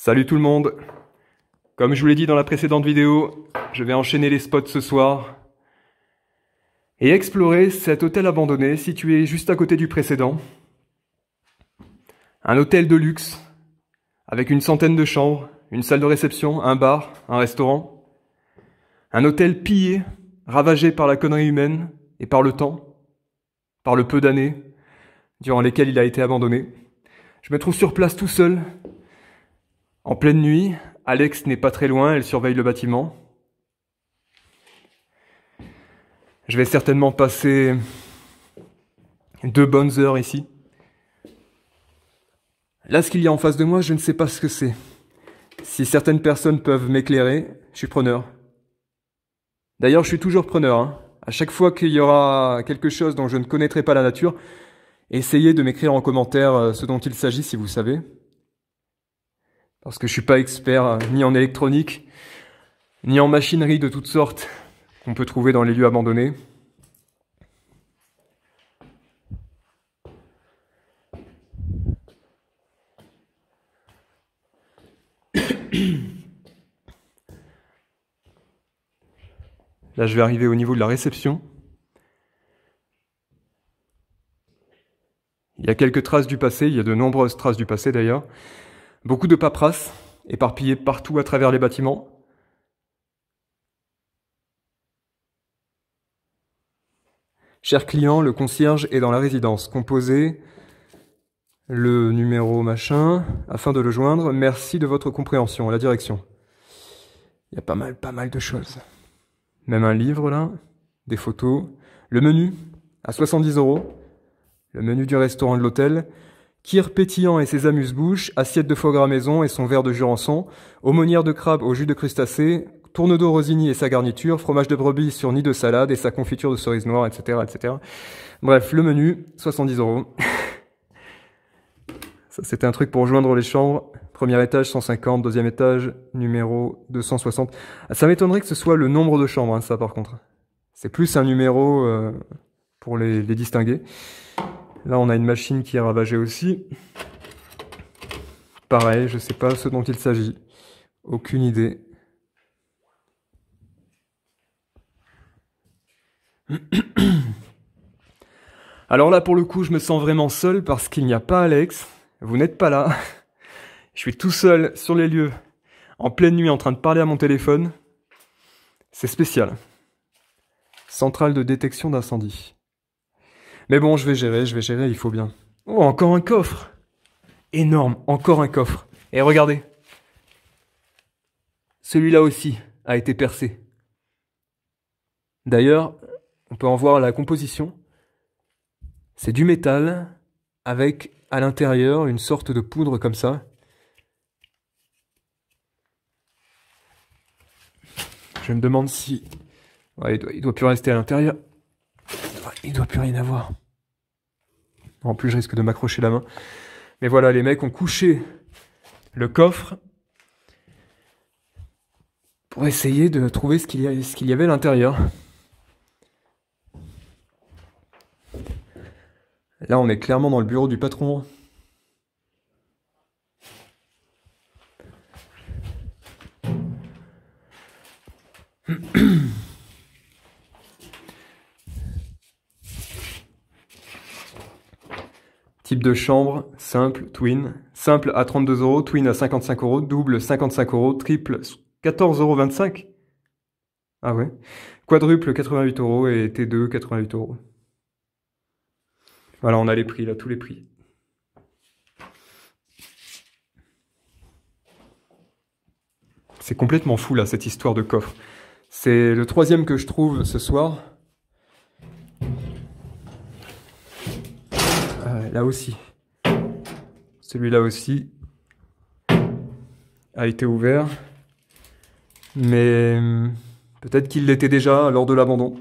Salut tout le monde. Comme je vous l'ai dit dans la précédente vidéo, je vais enchaîner les spots ce soir et explorer cet hôtel abandonné situé juste à côté du précédent. Un hôtel de luxe avec une centaine de chambres, une salle de réception, un bar, un restaurant. Un hôtel pillé, ravagé par la connerie humaine et par le temps, par le peu d'années durant lesquelles il a été abandonné. Je me trouve sur place tout seul. En pleine nuit, Alex n'est pas très loin, elle surveille le bâtiment. Je vais certainement passer 2 bonnes heures ici. Là, ce qu'il y a en face de moi, je ne sais pas ce que c'est. Si certaines personnes peuvent m'éclairer, je suis preneur. D'ailleurs, je suis toujours preneur, hein. À chaque fois qu'il y aura quelque chose dont je ne connaîtrai pas la nature, essayez de m'écrire en commentaire ce dont il s'agit si vous savez. Parce que je suis pas expert ni en électronique, ni en machinerie de toutes sortes qu'on peut trouver dans les lieux abandonnés. Là, je vais arriver au niveau de la réception. Il y a quelques traces du passé, il y a de nombreuses traces du passé d'ailleurs. Beaucoup de paperasse, éparpillées partout à travers les bâtiments. Cher client, le concierge est dans la résidence. Composez le numéro machin afin de le joindre. Merci de votre compréhension. La direction. Il y a pas mal de choses. Même un livre là, des photos. Le menu à 70 €. Le menu du restaurant de l'hôtel. Kir pétillant et ses amuse-bouches, assiette de foie gras maison et son verre de jurançon, aumônière de crabe au jus de crustacé, tourne-d'eau Rosigny et sa garniture, fromage de brebis sur nid de salade et sa confiture de cerise noire, etc., etc. Bref, le menu, 70 €. Ça, c'était un truc pour joindre les chambres. Premier étage, 150, deuxième étage, numéro 260. Ça m'étonnerait que ce soit le nombre de chambres, hein, ça par contre. C'est plus un numéro pour les distinguer. Là, on a une machine qui est ravagée aussi. Pareil, je ne sais pas ce dont il s'agit. Aucune idée. Alors là, pour le coup, je me sens vraiment seul parce qu'il n'y a pas Alex. Vous n'êtes pas là. Je suis tout seul sur les lieux, en pleine nuit, en train de parler à mon téléphone. C'est spécial. Centrale de détection d'incendie. Mais bon, je vais gérer, il faut bien. Oh, encore un coffre! Énorme, encore un coffre. Et regardez. Celui-là aussi a été percé. D'ailleurs, on peut en voir la composition. C'est du métal, avec à l'intérieur une sorte de poudre comme ça. Je me demande si... Ouais, il doit plus rester à l'intérieur. Il doit plus rien avoir. En plus, je risque de m'accrocher la main. Mais voilà, les mecs ont couché le coffre pour essayer de trouver ce qu'il y avait à l'intérieur. Là, on est clairement dans le bureau du patron. Type de chambre, simple, twin. Simple à 32 €, twin à 55 €, double 55 €, triple 14,25 €. Ah ouais. Quadruple 88 € et T2 88 €. Voilà, on a les prix là, tous les prix. C'est complètement fou là, cette histoire de coffre. C'est le 3e que je trouve ce soir. Là aussi. Celui-là aussi a été ouvert. Mais peut-être qu'il l'était déjà lors de l'abandon.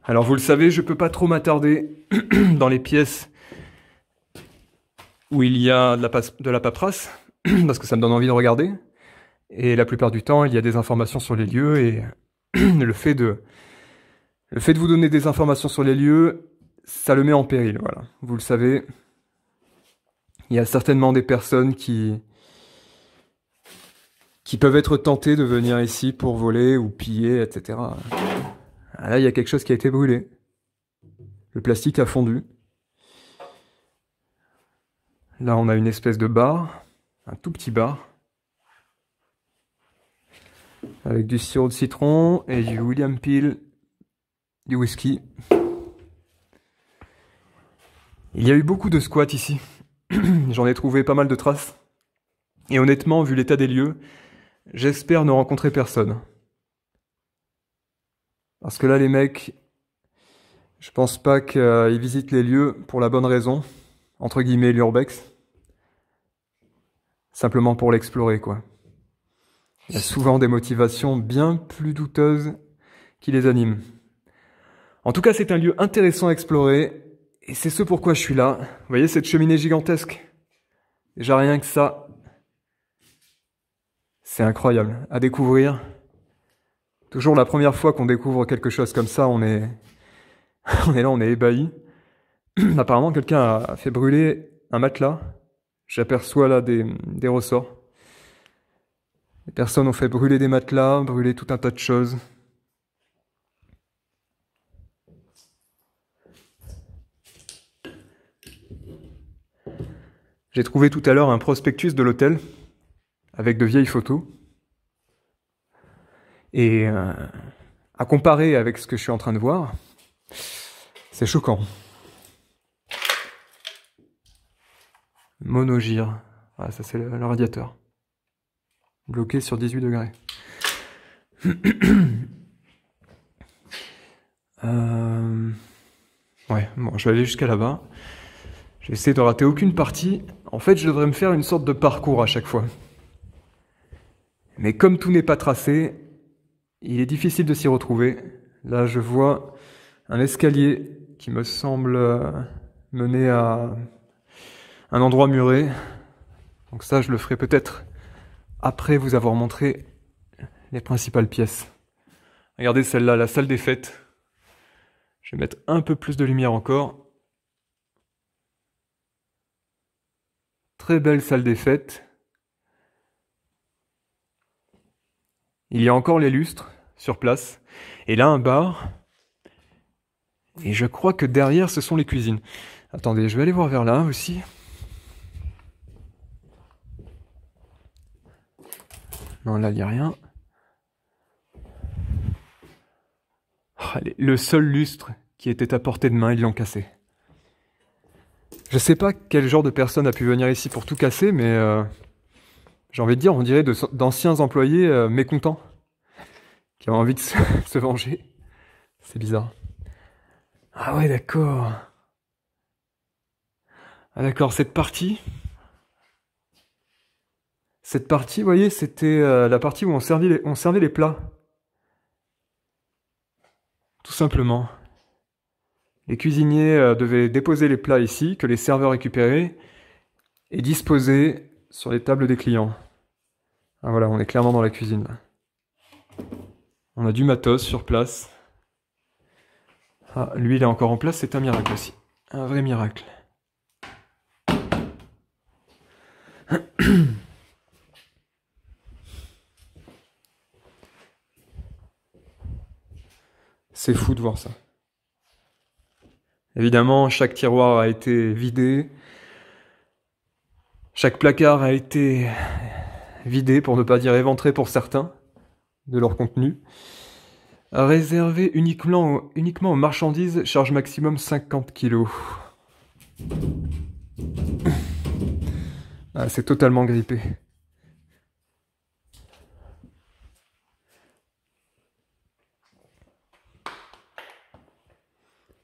Alors vous le savez, je peux pas trop m'attarder dans les pièces où il y a de la paperasse, parce que ça me donne envie de regarder. Et la plupart du temps, il y a des informations sur les lieux et le fait de Le fait de vous donner des informations sur les lieux, ça le met en péril, voilà. Vous le savez, il y a certainement des personnes qui peuvent être tentées de venir ici pour voler ou piller, etc. Là, il y a quelque chose qui a été brûlé. Le plastique a fondu. Là, on a une espèce de bar, un tout petit bar, avec du sirop de citron et du William Peel, du whisky. Il y a eu beaucoup de squats ici. J'en ai trouvé pas mal de traces. Et honnêtement, vu l'état des lieux, j'espère ne rencontrer personne. Parce que là, les mecs, je pense pas qu'ils visitent les lieux pour la bonne raison, entre guillemets l'urbex. Simplement pour l'explorer, quoi. Il y a souvent des motivations bien plus douteuses qui les animent. En tout cas, c'est un lieu intéressant à explorer, et c'est ce pourquoi je suis là. Vous voyez cette cheminée gigantesque? Déjà rien que ça, c'est incroyable à découvrir. Toujours la première fois qu'on découvre quelque chose comme ça, on est là, on est ébahi. Apparemment, quelqu'un a fait brûler un matelas. J'aperçois là des ressorts. Les personnes ont fait brûler des matelas, brûler tout un tas de choses. J'ai trouvé tout à l'heure un prospectus de l'hôtel avec de vieilles photos. Et à comparer avec ce que je suis en train de voir, c'est choquant. Monogire. Ah, ça c'est le radiateur. Bloqué sur 18 degrés. Ouais, bon, je vais aller jusqu'à là-bas. Je vais essayer de rater aucune partie. En fait, je devrais me faire une sorte de parcours à chaque fois. Mais comme tout n'est pas tracé, il est difficile de s'y retrouver. Là, je vois un escalier qui me semble mener à un endroit muré. Donc ça, je le ferai peut-être après vous avoir montré les principales pièces. Regardez celle-là, la salle des fêtes. Je vais mettre un peu plus de lumière encore. Très belle salle des fêtes. Il y a encore les lustres sur place. Et là, un bar. Et je crois que derrière, ce sont les cuisines. Attendez, je vais aller voir vers là aussi. Non, là, il n'y a rien. Oh, le seul lustre qui était à portée de main, ils l'ont cassé. Je sais pas quel genre de personne a pu venir ici pour tout casser, mais j'ai envie de dire, on dirait d'anciens employés mécontents, qui ont envie de se venger. C'est bizarre. Ah ouais, d'accord. Ah d'accord, cette partie, vous voyez, c'était la partie où on servait les plats. Tout simplement. Les cuisiniers devaient déposer les plats ici, que les serveurs récupéraient, et disposer sur les tables des clients. Ah voilà, on est clairement dans la cuisine, là. On a du matos sur place. Ah, lui, il est encore en place, c'est un miracle aussi. Un vrai miracle. C'est fou de voir ça. Évidemment, chaque tiroir a été vidé. Chaque placard a été vidé, pour ne pas dire éventré pour certains, de leur contenu. Réservé uniquement aux marchandises, charge maximum 50 kg. Ah, c'est totalement grippé.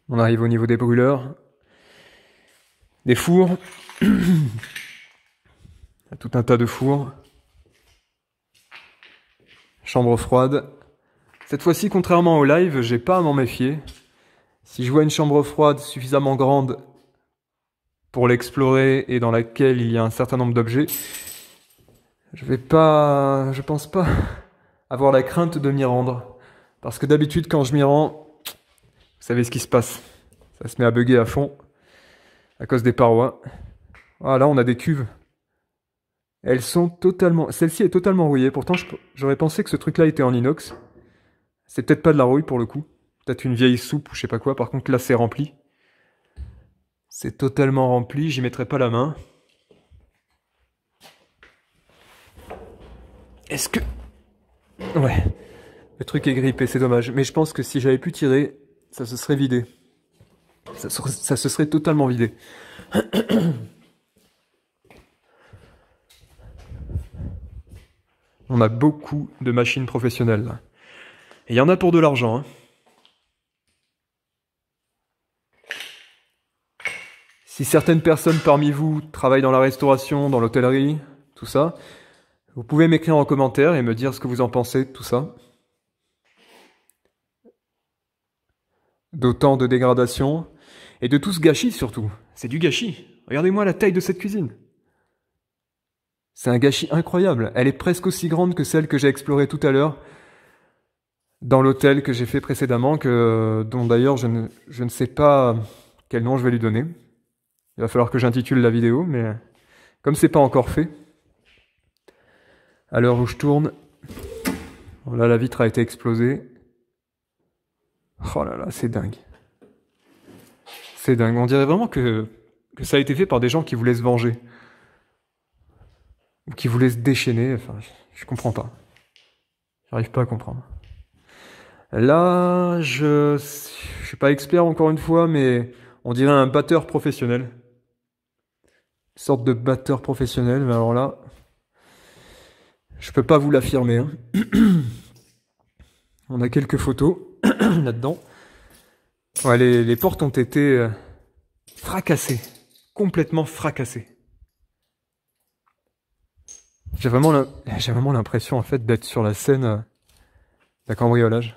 On arrive au niveau des brûleurs, des fours. Il y a tout un tas de fours. Chambre froide. Cette fois-ci, contrairement au live, j'ai pas à m'en méfier. Si je vois une chambre froide suffisamment grande pour l'explorer et dans laquelle il y a un certain nombre d'objets, je pense pas avoir la crainte de m'y rendre. Parce que d'habitude, quand je m'y rends, savez ce qui se passe. Ça se met à bugger à fond à cause des parois. Voilà, on a des cuves. Elles sont totalement... Celle-ci est totalement rouillée. Pourtant, j'aurais pensé que ce truc-là était en inox. C'est peut-être pas de la rouille pour le coup. Peut-être une vieille soupe ou je sais pas quoi. Par contre, là, c'est rempli. C'est totalement rempli. J'y mettrai pas la main. Est-ce que... Ouais. Le truc est grippé, c'est dommage. Mais je pense que si j'avais pu tirer, ça se serait vidé. Ça se serait totalement vidé. On a beaucoup de machines professionnelles là. Et il y en a pour de l'argent. Hein. Si certaines personnes parmi vous travaillent dans la restauration, dans l'hôtellerie, tout ça, vous pouvez m'écrire en commentaire et me dire ce que vous en pensez de tout ça. D'autant de dégradation et de tout ce gâchis surtout. C'est du gâchis. Regardez-moi la taille de cette cuisine. C'est un gâchis incroyable. Elle est presque aussi grande que celle que j'ai explorée tout à l'heure dans l'hôtel que j'ai fait précédemment, dont d'ailleurs je ne sais pas quel nom je vais lui donner. Il va falloir que j'intitule la vidéo, mais comme c'est pas encore fait, à l'heure où je tourne, là la vitre a été explosée. Oh là là, c'est dingue. C'est dingue. On dirait vraiment que ça a été fait par des gens qui voulaient se venger. Ou qui voulaient se déchaîner. Enfin, je comprends pas. J'arrive pas à comprendre. Là, je suis pas expert encore une fois, mais on dirait un batteur professionnel. Une sorte de batteur professionnel, mais alors là, je peux pas vous l'affirmer. Hein. On a quelques photos là-dedans. Ouais, les portes ont été fracassées, complètement fracassées. J'ai vraiment l'impression en fait d'être sur la scène d'un cambriolage.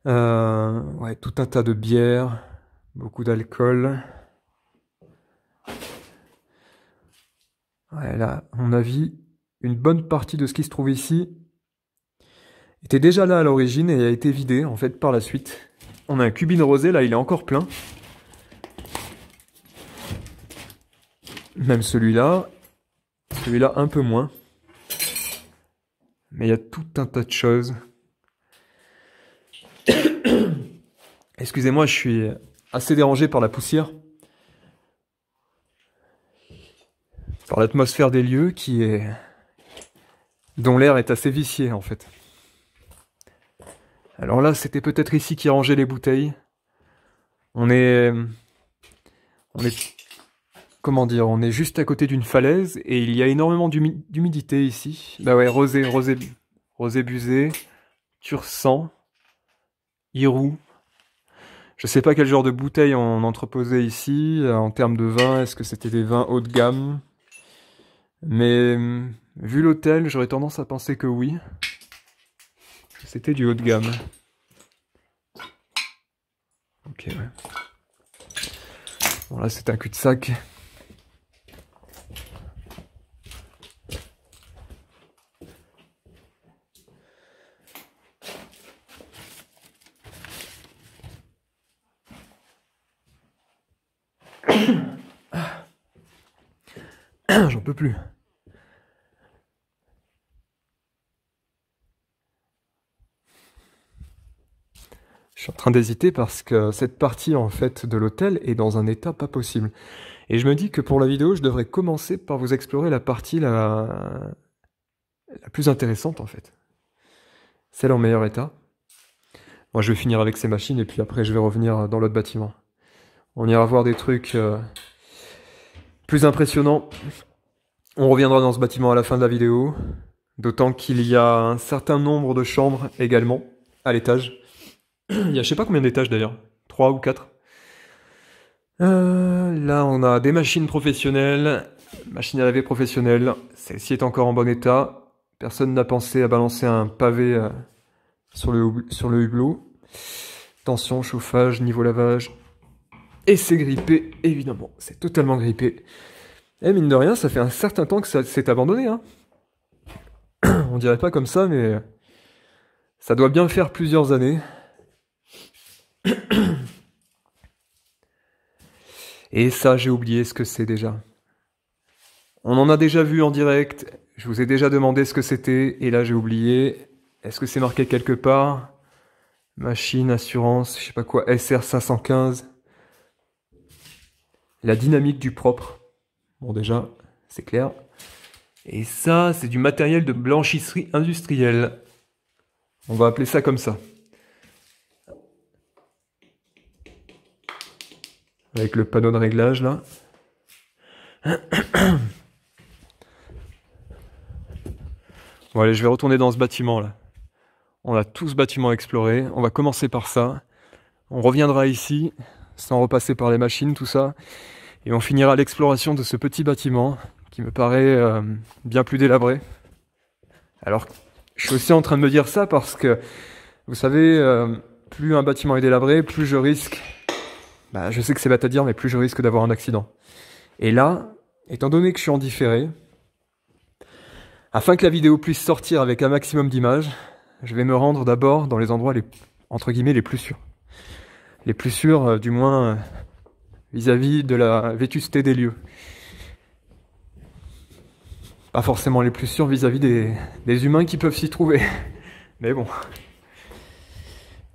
Ouais, tout un tas de bières, beaucoup d'alcool. Ouais, là, à mon avis, une bonne partie de ce qui se trouve ici était déjà là à l'origine et a été vidé en fait par la suite. On a un cubine rosé, là il est encore plein. Même celui-là un peu moins. Mais il y a tout un tas de choses. Excusez-moi, je suis assez dérangé par la poussière. Par l'atmosphère des lieux dont l'air est assez vicié en fait. Alors là, c'était peut-être ici qu'ils rangeaient les bouteilles. On est, comment dire, on est juste à côté d'une falaise et il y a énormément d'humidité ici. Bah ouais, rosé busé, Tursan, Irou. Je sais pas quel genre de bouteilles on entreposait ici en termes de vin. Est-ce que c'était des vins haut de gamme? Mais vu l'hôtel, j'aurais tendance à penser que oui. C'était du haut de gamme. Ok, ouais. Bon, là, c'est un cul-de-sac. J'en peux plus. Je suis en train d'hésiter parce que cette partie en fait de l'hôtel est dans un état pas possible. Et je me dis que pour la vidéo, je devrais commencer par vous explorer la partie la plus intéressante en fait. Celle en meilleur état. Moi je vais finir avec ces machines et puis après je vais revenir dans l'autre bâtiment. On ira voir des trucs plus impressionnants. On reviendra dans ce bâtiment à la fin de la vidéo. D'autant qu'il y a un certain nombre de chambres également à l'étage. Il y a je sais pas combien d'étages d'ailleurs, 3 ou 4. Là on a des machines professionnelles, machine à laver professionnelle, celle-ci est encore en bon état. Personne n'a pensé à balancer un pavé sur le hublot. Tension, chauffage, niveau lavage. Et c'est grippé, évidemment, c'est totalement grippé. Et mine de rien, ça fait un certain temps que ça s'est abandonné. Hein. On dirait pas comme ça, mais ça doit bien faire plusieurs années. Et ça, j'ai oublié ce que c'est déjà. On en a déjà vu en direct, je vous ai déjà demandé ce que c'était, et là j'ai oublié. Est-ce que c'est marqué quelque part? Machine, assurance, je sais pas quoi, SR 515. La dynamique du propre. Bon déjà, c'est clair. Et ça, c'est du matériel de blanchisserie industrielle. On va appeler ça comme ça. Avec le panneau de réglage là. Bon allez, je vais retourner dans ce bâtiment là. On a tout ce bâtiment exploré. On va commencer par ça. On reviendra ici, sans repasser par les machines, tout ça. Et on finira l'exploration de ce petit bâtiment, qui me paraît bien plus délabré. Alors, je suis aussi en train de me dire ça parce que, vous savez, plus un bâtiment est délabré, plus je risque... Bah, je sais que c'est bête à dire, mais plus je risque d'avoir un accident. Et là, étant donné que je suis en différé, afin que la vidéo puisse sortir avec un maximum d'images, je vais me rendre d'abord dans les endroits entre guillemets les plus sûrs. Les plus sûrs, du moins, vis-à-vis de la vétusté des lieux. Pas forcément les plus sûrs vis-à-vis des humains qui peuvent s'y trouver. Mais bon.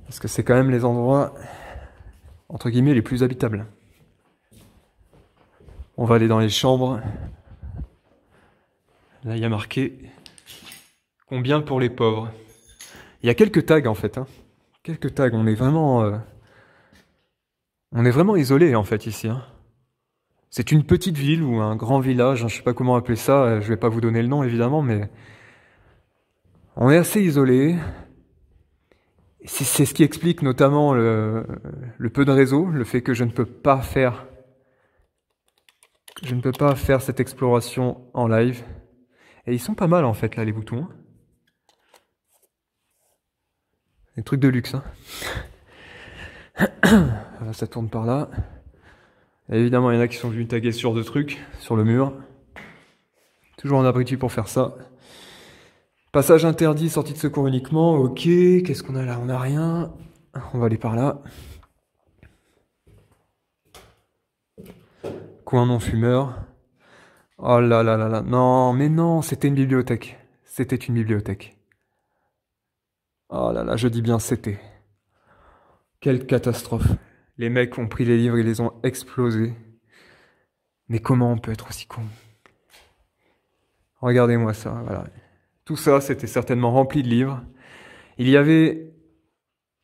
Parce que c'est quand même les endroits, entre guillemets, les plus habitables. On va aller dans les chambres. Là, il y a marqué « Combien pour les pauvres ?» Il y a quelques tags, en fait. Hein. Quelques tags. On est vraiment isolé, en fait, ici. Hein. C'est une petite ville ou un grand village. Hein, je sais pas comment appeler ça. Je vais pas vous donner le nom, évidemment, mais... On est assez isolé. C'est ce qui explique notamment le peu de réseau, le fait que je ne peux pas faire cette exploration en live. Et ils sont pas mal en fait là les boutons. Des trucs de luxe. Hein. Voilà, ça tourne par là. Et évidemment il y en a qui sont venus taguer sur deux trucs, sur le mur. Toujours un abruti pour faire ça. Passage interdit, sortie de secours uniquement, ok, qu'est-ce qu'on a là? On n'a rien. On va aller par là. Coin non-fumeur. Oh là là là là, non, mais non, c'était une bibliothèque. C'était une bibliothèque. Oh là là, je dis bien c'était. Quelle catastrophe. Les mecs ont pris les livres, ils les ont explosés. Mais comment on peut être aussi con? Regardez-moi ça, voilà. Tout ça, c'était certainement rempli de livres. Il y avait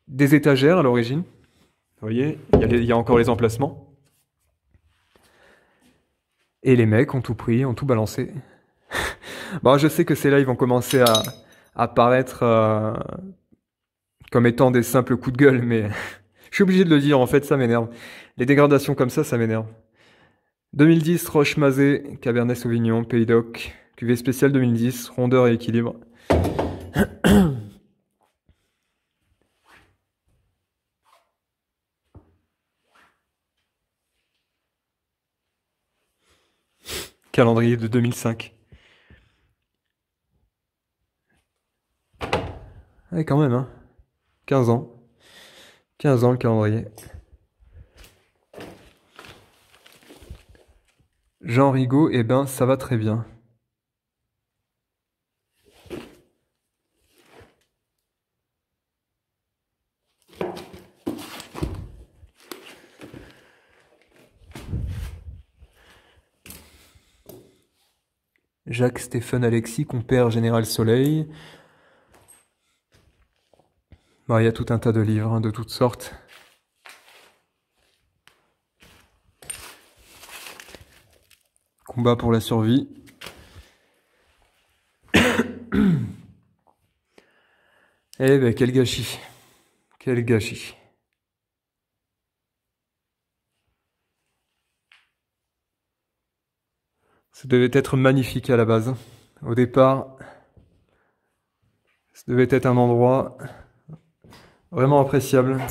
des étagères à l'origine. Vous voyez, il y a encore les emplacements. Et les mecs ont tout pris, ont tout balancé. Bon, je sais que ces lives vont commencer à apparaître comme étant des simples coups de gueule, mais je suis obligé de le dire, en fait, ça m'énerve. Les dégradations comme ça m'énerve. 2010, Roche-Mazet, Cabernet Sauvignon, Pays d'Oc, cuvée spéciale 2010, rondeur et équilibre. Calendrier de 2005. Ouais, quand même, hein. 15 ans. 15 ans le calendrier. Jean Rigaud, eh ben, ça va très bien. Jacques-Stéphane Alexis, compère Général Soleil. Bon, il y a tout un tas de livres, hein, de toutes sortes. Combat pour la survie. Eh ben, quel gâchis. Quel gâchis. Ça devait être magnifique à la base. Au départ, ça devait être un endroit vraiment appréciable.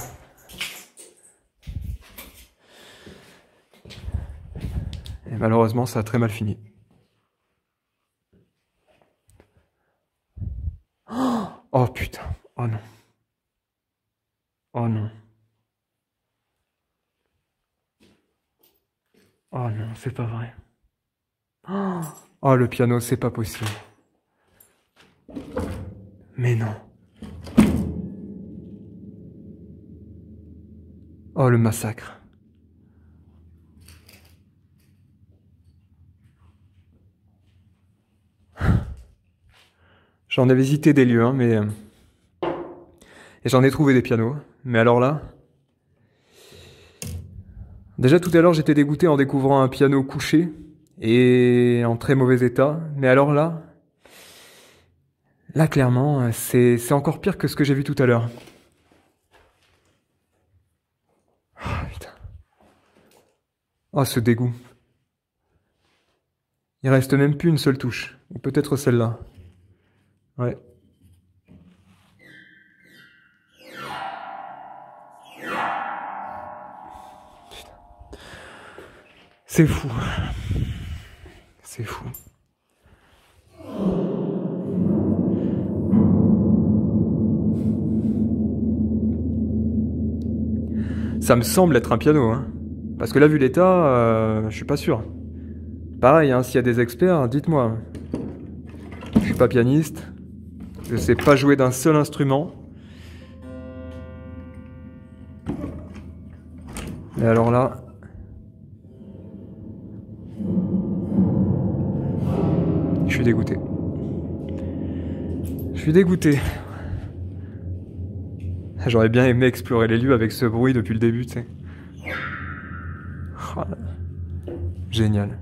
Et malheureusement, ça a très mal fini. Oh putain. Oh non. Oh non. Oh non, c'est pas vrai. Oh, le piano, c'est pas possible. Mais non. Oh, le massacre. J'en ai visité des lieux, hein, mais... Et j'en ai trouvé des pianos. Mais alors là... Déjà tout à l'heure, j'étais dégoûté en découvrant un piano couché et en très mauvais état. Mais alors là... Là, clairement, c'est encore pire que ce que j'ai vu tout à l'heure. Oh, putain. Oh, ce dégoût. Il reste même plus une seule touche. Ou peut-être celle-là. Ouais. C'est fou. C'est fou. Ça me semble être un piano, hein. Parce que là, vu l'état, je suis pas sûr. Pareil, hein, s'il y a des experts, dites-moi. Je suis pas pianiste. Je sais pas jouer d'un seul instrument. Et alors là... Je suis dégoûté. Je suis dégoûté. J'aurais bien aimé explorer les lieux avec ce bruit depuis le début, tu sais. Oh, génial.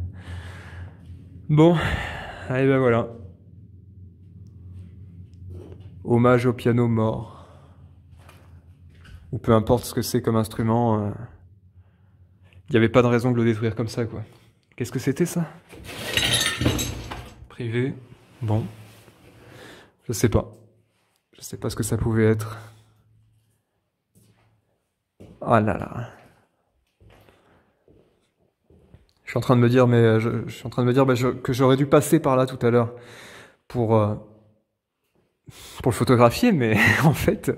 Bon, allez ben voilà. Hommage au piano mort. Ou peu importe ce que c'est comme instrument, il n'y avait pas de raison de le détruire comme ça, quoi. Qu'est-ce que c'était, ça? Privé. Bon. Je sais pas. Je sais pas ce que ça pouvait être. Ah là là. Je suis en train de me dire, mais je suis en train de me dire que j'aurais dû passer par là tout à l'heure pour le photographier, mais en fait,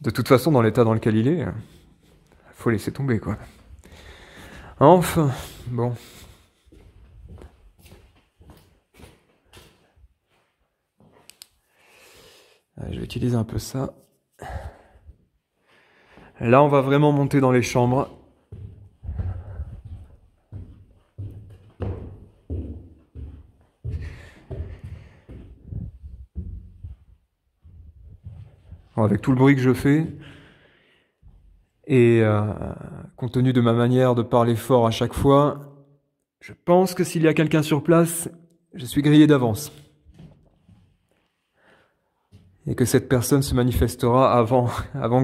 de toute façon, dans l'état dans lequel il est, faut laisser tomber, quoi. Enfin, bon. Allez, je vais utiliser un peu ça. Là, on va vraiment monter dans les chambres. Bon, avec tout le bruit que je fais, et compte tenu de ma manière de parler fort à chaque fois, je pense que s'il y a quelqu'un sur place, je suis grillé d'avance. Et que cette personne se manifestera avant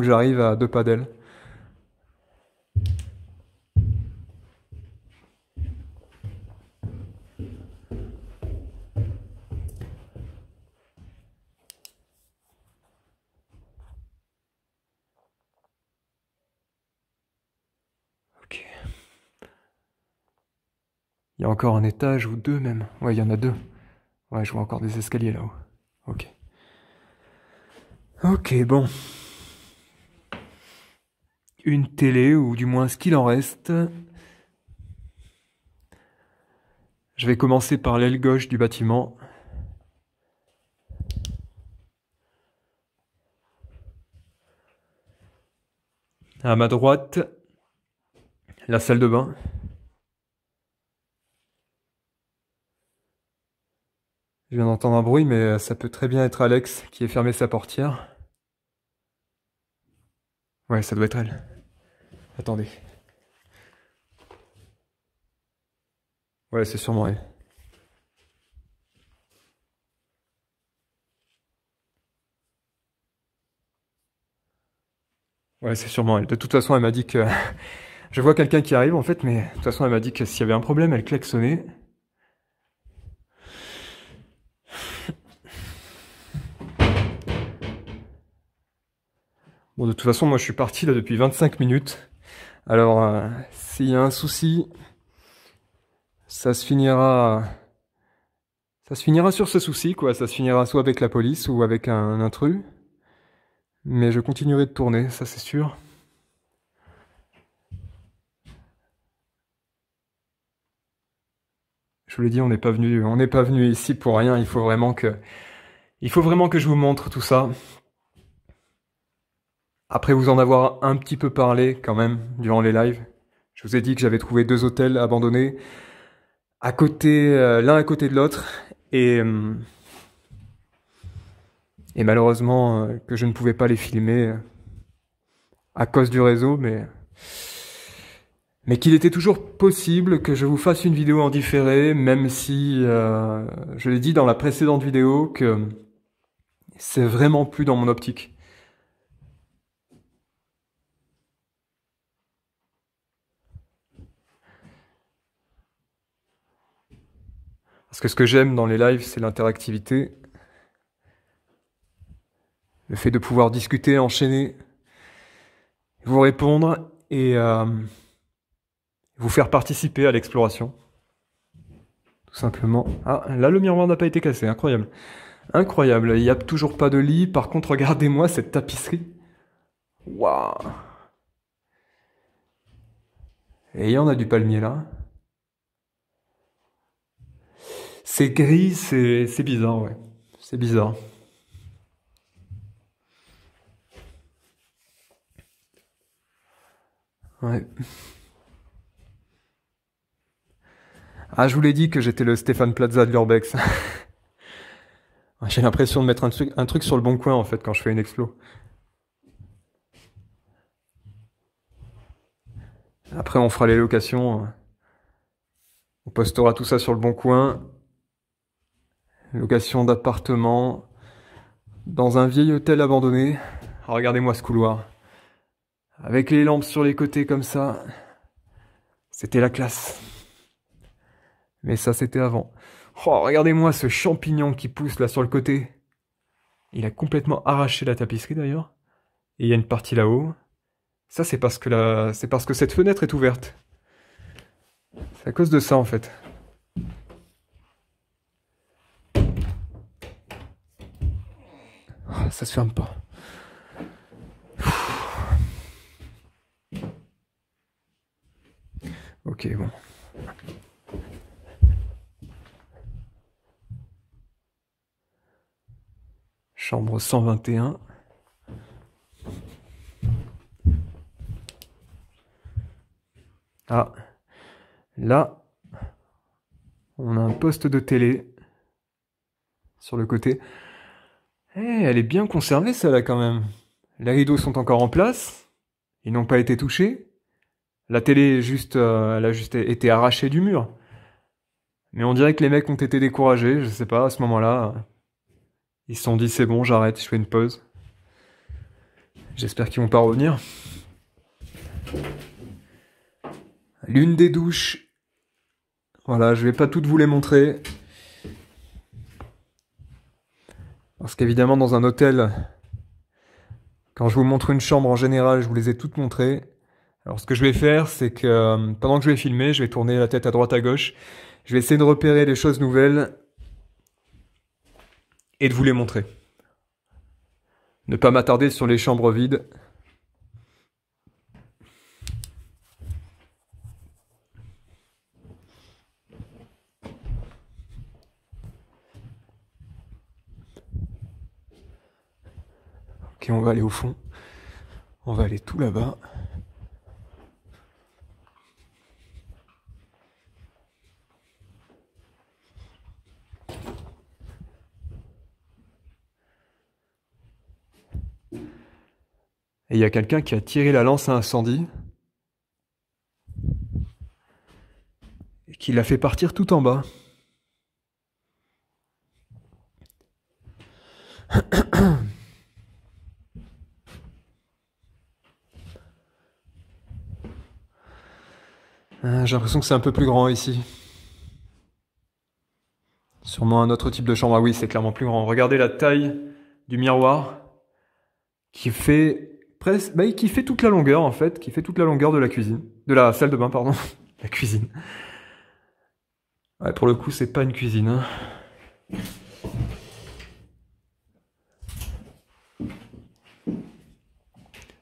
que j'arrive à 2 pas d'elle. Ok. Il y a encore un étage ou 2 même. Ouais, il y en a 2. Ouais, je vois encore des escaliers là-haut. Ok. Ok, bon. Une télé, ou du moins ce qu'il en reste. Je vais commencer par l'aile gauche du bâtiment. À ma droite, la salle de bain. Je viens d'entendre un bruit, mais ça peut très bien être Alex qui ait fermé sa portière. Ouais, ça doit être elle. Attendez. Ouais, c'est sûrement elle. Ouais, c'est sûrement elle. De toute façon, elle m'a dit que... Je vois quelqu'un qui arrive, en fait, mais de toute façon, elle m'a dit que s'il y avait un problème, elle klaxonnait. Bon, de toute façon, moi, je suis parti là depuis 25 minutes. Alors, s'il y a un souci, ça se finira Ça se finira sur ce souci, quoi. Ça se finira soit avec la police ou avec un intrus. Mais je continuerai de tourner, ça c'est sûr. Je vous l'ai dit, on n'est pas venu ici pour rien. Il faut vraiment que je vous montre tout ça. Après vous en avoir un petit peu parlé quand même durant les lives. Je vous ai dit que j'avais trouvé 2 hôtels abandonnés à côté, l'un à côté de l'autre, et malheureusement que je ne pouvais pas les filmer à cause du réseau, mais qu'il était toujours possible que je vous fasse une vidéo en différé, même si je l'ai dit dans la précédente vidéo que c'est vraiment plus dans mon optique. Parce que ce que j'aime dans les lives, c'est l'interactivité. Le fait de pouvoir discuter, enchaîner, vous répondre et vous faire participer à l'exploration. Tout simplement. Ah, là le miroir n'a pas été cassé, incroyable. Incroyable, il n'y a toujours pas de lit. Par contre, regardez-moi cette tapisserie. Waouh! Et il y en a du palmier là. C'est gris, c'est bizarre, ouais. C'est bizarre. Ouais. Ah, je vous l'ai dit que j'étais le Stéphane Plaza de l'Urbex. J'ai l'impression de mettre un truc sur le bon coin en fait quand je fais une explo. Après, on fera les locations. On postera tout ça sur le bon coin. Location d'appartement dans un vieil hôtel abandonné. Ah, regardez-moi ce couloir. Avec les lampes sur les côtés comme ça. C'était la classe. Mais ça, c'était avant. Oh, regardez-moi ce champignon qui pousse là sur le côté. Il a complètement arraché la tapisserie d'ailleurs. Et il y a une partie là-haut. Ça, c'est parce que cette fenêtre est ouverte. C'est à cause de ça en fait. Oh, ça se ferme pas. Ok, bon. Chambre 121. Ah, là, on a un poste de télé sur le côté. Eh, elle est bien conservée celle-là quand même. Les rideaux sont encore en place. Ils n'ont pas été touchés. La télé elle a juste été arrachée du mur. Mais on dirait que les mecs ont été découragés, je sais pas, à ce moment-là. Ils se sont dit c'est bon, j'arrête, je fais une pause. J'espère qu'ils vont pas revenir. L'une des douches. Voilà, je vais pas toutes vous les montrer. Parce qu'évidemment, dans un hôtel, quand je vous montre une chambre en général, je vous les ai toutes montrées. Alors ce que je vais faire, c'est que pendant que je vais filmer, je vais tourner la tête à droite à gauche. Je vais essayer de repérer les choses nouvelles et de vous les montrer. Ne pas m'attarder sur les chambres vides. Ok, on va aller au fond. On va aller tout là-bas. Et il y a quelqu'un qui a tiré la lance à incendie et qui l'a fait partir tout en bas. J'ai l'impression que c'est un peu plus grand ici. Sûrement un autre type de chambre. Ah oui, c'est clairement plus grand. Regardez la taille du miroir qui fait presque, qui fait toute la longueur en fait, qui fait toute la longueur de la cuisine, de la salle de bain, pardon, la cuisine. Ouais, pour le coup, c'est pas une cuisine. Hein.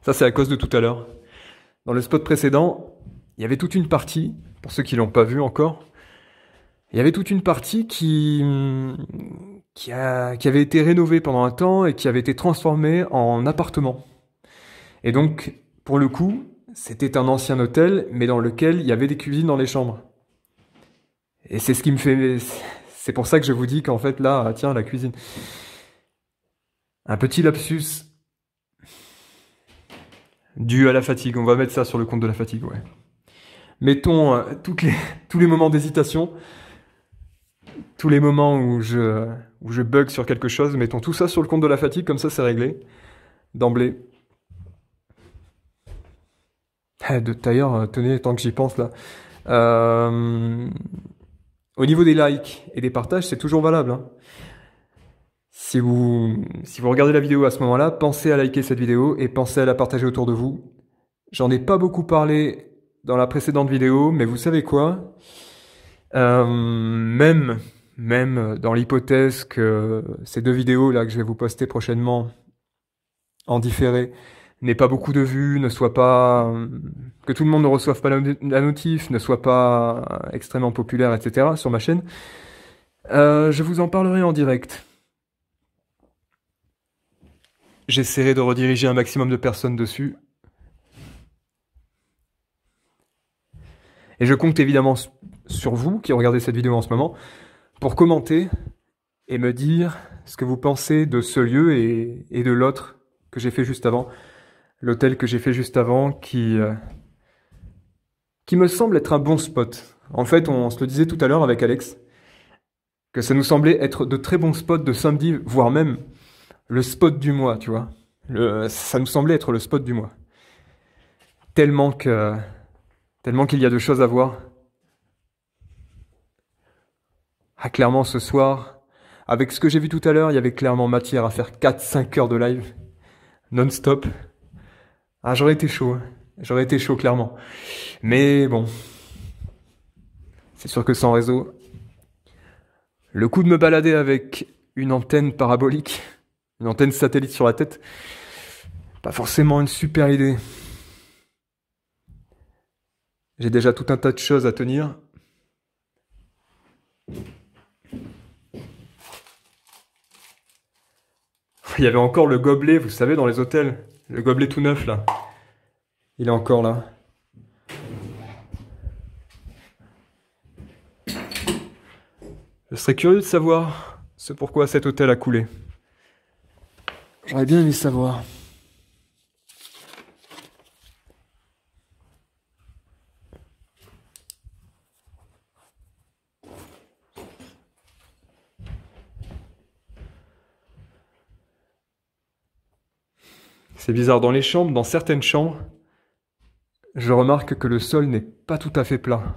Ça, c'est à cause de tout à l'heure. Dans le spot précédent, il y avait toute une partie, pour ceux qui l'ont pas vu encore, il y avait toute une partie qui avait été rénovée pendant un temps et qui avait été transformée en appartement. Et donc, pour le coup, c'était un ancien hôtel, mais dans lequel il y avait des cuisines dans les chambres. Et c'est ce qui me fait... C'est pour ça que je vous dis qu'en fait, là, tiens, la cuisine. Un petit lapsus dû à la fatigue. On va mettre ça sur le compte de la fatigue, ouais. Mettons tous les moments d'hésitation, tous les moments où je bug sur quelque chose, mettons tout ça sur le compte de la fatigue, comme ça c'est réglé, d'emblée. D'ailleurs, tenez, tant que j'y pense là. Au niveau des likes et des partages, c'est toujours valable. Hein. Si vous regardez la vidéo à ce moment-là, pensez à liker cette vidéo et pensez à la partager autour de vous. J'en ai pas beaucoup parlé dans la précédente vidéo, mais vous savez quoi? Même dans l'hypothèse que ces 2 vidéos là que je vais vous poster prochainement en différé n'aient pas beaucoup de vues, ne soient pas que tout le monde ne reçoive pas la notif, ne soit pas extrêmement populaire, etc. sur ma chaîne, je vous en parlerai en direct. J'essaierai de rediriger un maximum de personnes dessus. Et je compte évidemment sur vous qui regardez cette vidéo en ce moment pour commenter et me dire ce que vous pensez de ce lieu et de l'autre que j'ai fait juste avant. L'hôtel que j'ai fait juste avant qui me semble être un bon spot. En fait, on se le disait tout à l'heure avec Alex, que ça nous semblait être de très bons spots de samedi, voire même le spot du mois, tu vois. Ça nous semblait être le spot du mois. Tellement qu'il y a de choses à voir. Ah, clairement, ce soir, avec ce que j'ai vu tout à l'heure, il y avait clairement matière à faire 4-5 heures de live, non-stop. Ah, j'aurais été chaud, hein. J'aurais été chaud, clairement. Mais bon, c'est sûr que sans réseau, le coup de me balader avec une antenne parabolique, une antenne satellite sur la tête, pas forcément une super idée. J'ai déjà tout un tas de choses à tenir. Il y avait encore le gobelet, vous savez, dans les hôtels. Le gobelet tout neuf, là. Il est encore là. Je serais curieux de savoir ce pourquoi cet hôtel a coulé. J'aurais bien aimé savoir. C'est bizarre, dans les chambres, dans certaines chambres, je remarque que le sol n'est pas tout à fait plat.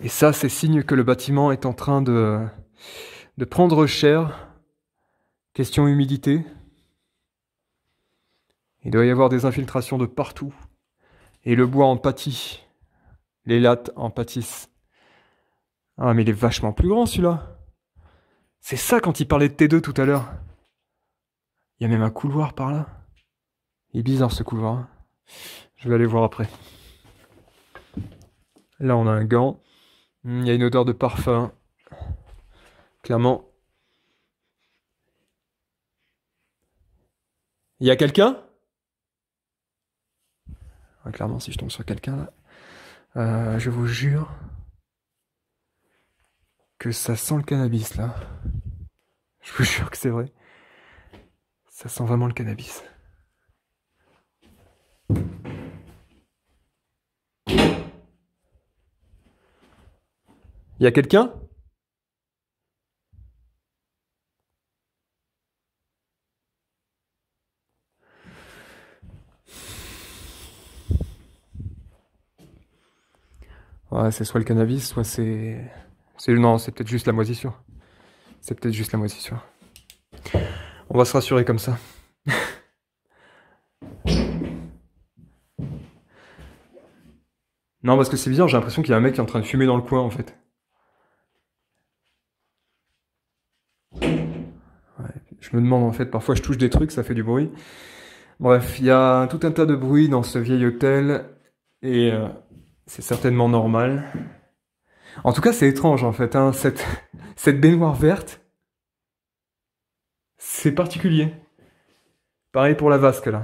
Et ça, c'est signe que le bâtiment est en train de prendre cher. Question humidité. Il doit y avoir des infiltrations de partout. Et le bois en pâtit. Les lattes en pâtissent. Ah, mais il est vachement plus grand, celui-là. C'est ça quand il parlait de T2 tout à l'heure. Il y a même un couloir par là. Il est bizarre, ce couloir. Hein. Je vais aller voir après. Là, on a un gant. Il y a une odeur de parfum. Clairement. Il y a quelqu'un? Ah, clairement, si je tombe sur quelqu'un, là. Je vous jure que ça sent le cannabis, là. Je vous jure que c'est vrai. Ça sent vraiment le cannabis. Il y a quelqu'un? Ouais, c'est soit le cannabis, soit c'est... Non, c'est peut-être juste la moisissure. C'est peut-être juste la moisissure. On va se rassurer comme ça. Non, parce que c'est bizarre, j'ai l'impression qu'il y a un mec qui est en train de fumer dans le coin, en fait. Ouais, je me demande, en fait, parfois je touche des trucs, ça fait du bruit. Bref, il y a tout un tas de bruit dans ce vieil hôtel, et c'est certainement normal. En tout cas, c'est étrange en fait, hein, cette baignoire verte, c'est particulier. Pareil pour la vasque là.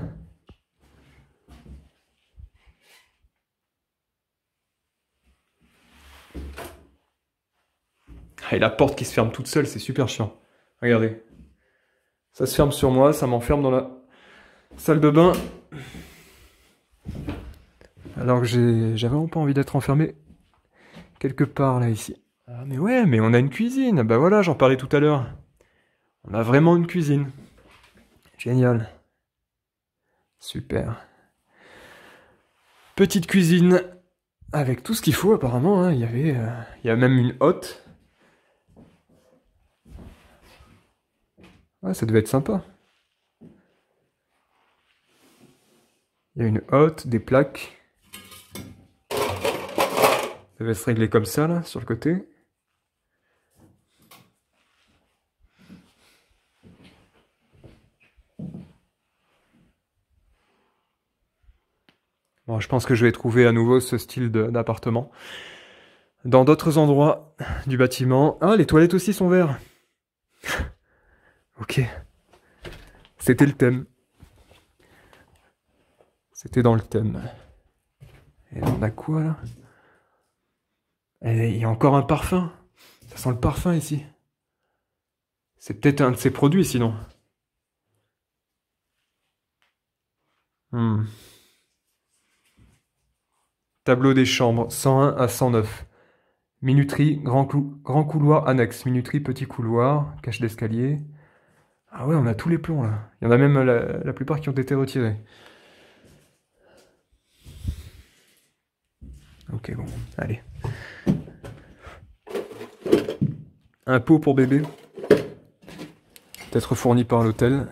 Et la porte qui se ferme toute seule, c'est super chiant. Regardez. Ça se ferme sur moi, ça m'enferme dans la salle de bain. Alors que j'ai vraiment pas envie d'être enfermé quelque part là, ici. Ah mais ouais, mais on a une cuisine. Bah voilà, j'en parlais tout à l'heure. On a vraiment une cuisine. Génial. Super. Petite cuisine avec tout ce qu'il faut apparemment, hein. Il y a même une hotte. Ouais, ça devait être sympa. Il y a une hotte, des plaques. Ça devait se régler comme ça, là, sur le côté. Bon, je pense que je vais trouver à nouveau ce style d'appartement. Dans d'autres endroits du bâtiment. Ah, les toilettes aussi sont vertes. Ok. C'était le thème. C'était dans le thème. Et là, on a quoi, là? Et il y a encore un parfum. Ça sent le parfum, ici. C'est peut-être un de ses produits, sinon. Tableau des chambres, 101 à 109. Minuterie, grand couloir annexe. Minuterie, petit couloir, cache d'escalier. Ah ouais, on a tous les plombs, là. Il y en a même la plupart qui ont été retirés. Ok, bon, allez. Un pot pour bébé. Peut-être fourni par l'hôtel.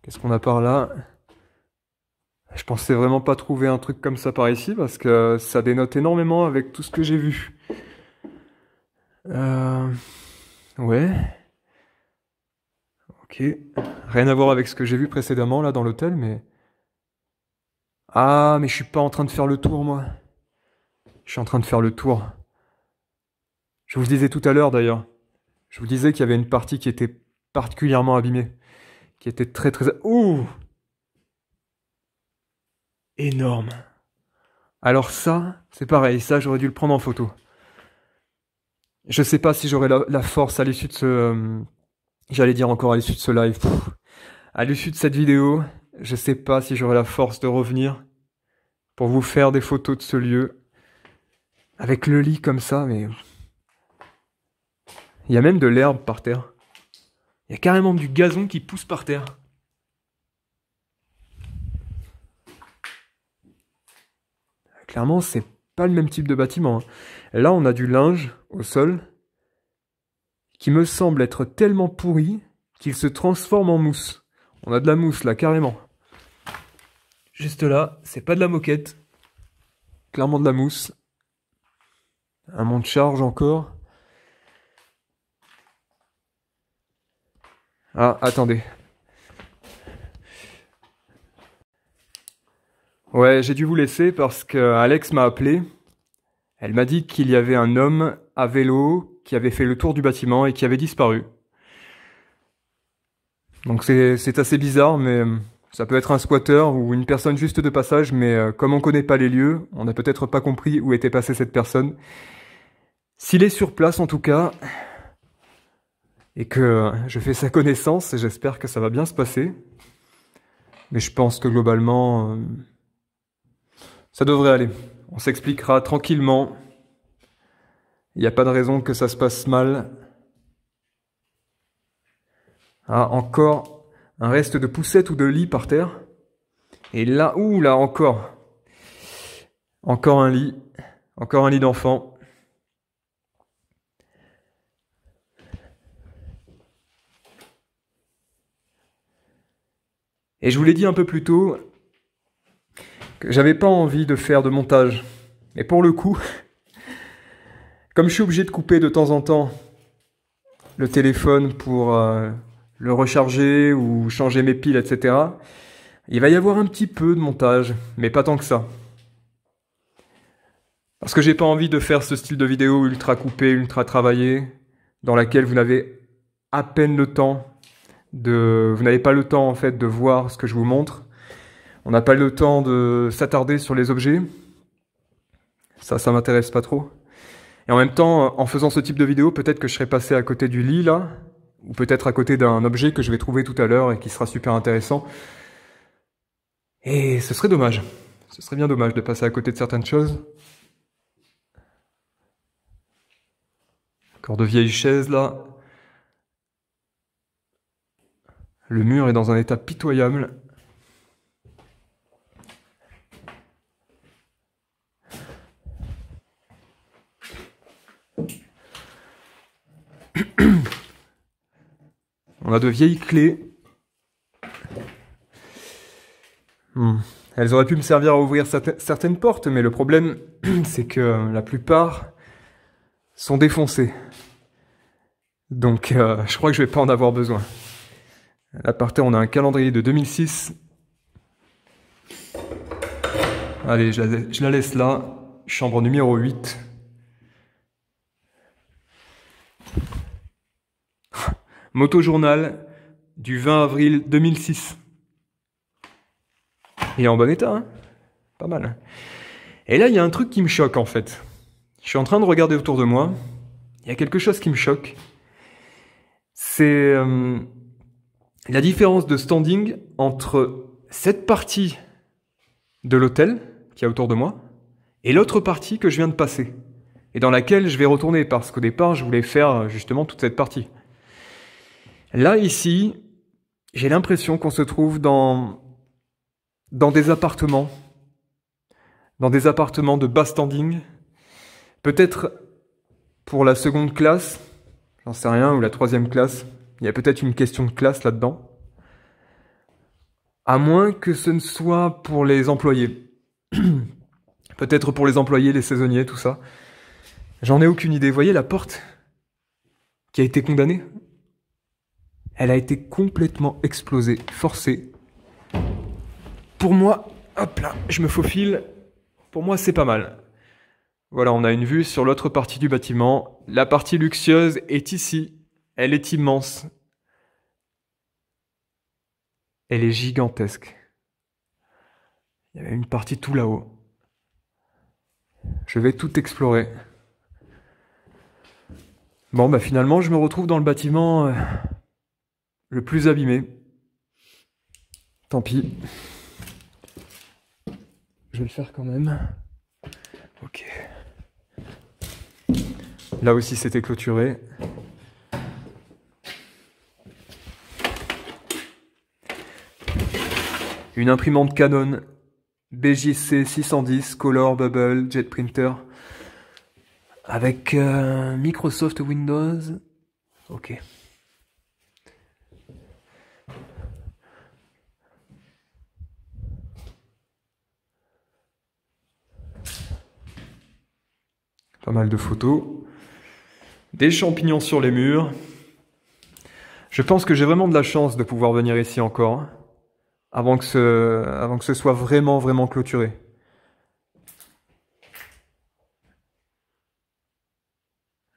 Qu'est-ce qu'on a par là? Je pensais vraiment pas trouver un truc comme ça par ici, parce que ça dénote énormément avec tout ce que j'ai vu. Ouais. Ok. Rien à voir avec ce que j'ai vu précédemment, là, dans l'hôtel, mais... Ah, mais je suis pas en train de faire le tour, moi. Je suis en train de faire le tour. Je vous le disais tout à l'heure, d'ailleurs. Je vous disais qu'il y avait une partie qui était particulièrement abîmée. Qui était très, très... Ouh! Énorme. Alors ça, c'est pareil. Ça, j'aurais dû le prendre en photo. Je sais pas si j'aurai la force à l'issue de ce... J'allais dire encore à l'issue de ce live. À l'issue de cette vidéo, je sais pas si j'aurai la force de revenir pour vous faire des photos de ce lieu. Avec le lit comme ça, mais... Il y a même de l'herbe par terre. Il y a carrément du gazon qui pousse par terre. Clairement, c'est pas le même type de bâtiment, hein. Là, on a du linge au sol qui me semble être tellement pourri qu'il se transforme en mousse. On a de la mousse là, carrément. Juste là, c'est pas de la moquette. Clairement de la mousse. Un monte-charge encore. Ah, attendez. Ouais, j'ai dû vous laisser parce que Alex m'a appelé. Elle m'a dit qu'il y avait un homme à vélo qui avait fait le tour du bâtiment et qui avait disparu. Donc c'est assez bizarre, mais ça peut être un squatter ou une personne juste de passage, mais comme on connaît pas les lieux, on n'a peut-être pas compris où était passée cette personne. S'il est sur place en tout cas, et que je fais sa connaissance, j'espère que ça va bien se passer. Mais je pense que globalement, ça devrait aller. On s'expliquera tranquillement. Il n'y a pas de raison que ça se passe mal. Ah, encore un reste de poussette ou de lit par terre. Et là, ouh là, encore. Encore un lit. Encore un lit d'enfant. Et je vous l'ai dit un peu plus tôt, que j'avais pas envie de faire de montage. Mais pour le coup, comme je suis obligé de couper de temps en temps le téléphone pour le recharger ou changer mes piles, etc., Il va y avoir un petit peu de montage, mais pas tant que ça. Parce que j'ai pas envie de faire ce style de vidéo ultra coupé, ultra travaillé, dans laquelle vous n'avez à peine le temps vous n'avez pas le temps en fait de voir ce que je vous montre. On n'a pas le temps de s'attarder sur les objets. Ça m'intéresse pas trop. Et en même temps, en faisant ce type de vidéo, peut-être que je serai passé à côté du lit là, ou peut-être à côté d'un objet que je vais trouver tout à l'heure et qui sera super intéressant. Et ce serait dommage. Ce serait bien dommage de passer à côté de certaines choses. Encore de vieilles chaises là. Le mur est dans un état pitoyable. On a de vieilles clés. Elles auraient pu me servir à ouvrir certaines portes, mais le problème, c'est que la plupart sont défoncées. Donc, je crois que je vais pas en avoir besoin. Là, par terre, on a un calendrier de 2006. Allez, je la laisse là. Chambre numéro 8. Motojournal du 20 avril 2006. Il est en bon état, hein? Pas mal. Et là, il y a un truc qui me choque, en fait. Je suis en train de regarder autour de moi. Il y a quelque chose qui me choque. C'est la différence de standing entre cette partie de l'hôtel qu'il y a autour de moi et l'autre partie que je viens de passer et dans laquelle je vais retourner parce qu'au départ, je voulais faire justement toute cette partie. Là, ici, j'ai l'impression qu'on se trouve dans des appartements de bas standing, peut-être pour la seconde classe, j'en sais rien, ou la troisième classe. Il y a peut-être une question de classe là-dedans. À moins que ce ne soit pour les employés. Peut-être pour les employés, les saisonniers, tout ça. J'en ai aucune idée. Vous voyez la porte qui a été condamnée? Elle a été complètement explosée, forcée. Pour moi, hop là, je me faufile. Pour moi, c'est pas mal. Voilà, on a une vue sur l'autre partie du bâtiment. La partie luxueuse est ici. Elle est immense. Elle est gigantesque. Il y avait une partie tout là-haut. Je vais tout explorer. Bon, bah finalement, je me retrouve dans le bâtiment le plus abîmé. Tant pis. Je vais le faire quand même. Ok. Là aussi, c'était clôturé. Une imprimante Canon BJC 610 Color Bubble Jet Printer avec Microsoft Windows. Ok. Pas mal de photos. Des champignons sur les murs. Je pense que j'ai vraiment de la chance de pouvoir venir ici encore. Avant que ce soit vraiment, vraiment clôturé.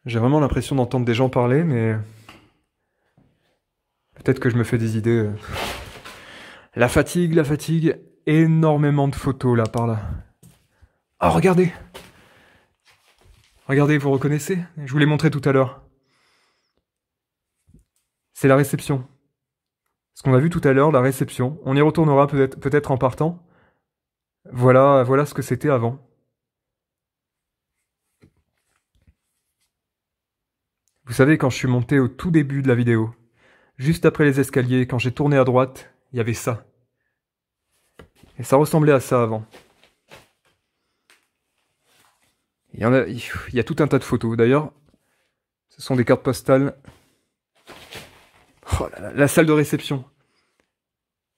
J'ai vraiment l'impression d'entendre des gens parler, mais peut-être que je me fais des idées. La fatigue, énormément de photos là, par là. Oh, regardez! Regardez, vous reconnaissez? Je vous l'ai montré tout à l'heure. C'est la réception. Ce qu'on a vu tout à l'heure, la réception. On y retournera peut-être en partant. Voilà ce que c'était avant. Vous savez, quand je suis monté au tout début de la vidéo, juste après les escaliers, quand j'ai tourné à droite, il y avait ça. Et ça ressemblait à ça avant. Il y a tout un tas de photos. D'ailleurs, ce sont des cartes postales. Oh là là, la salle de réception.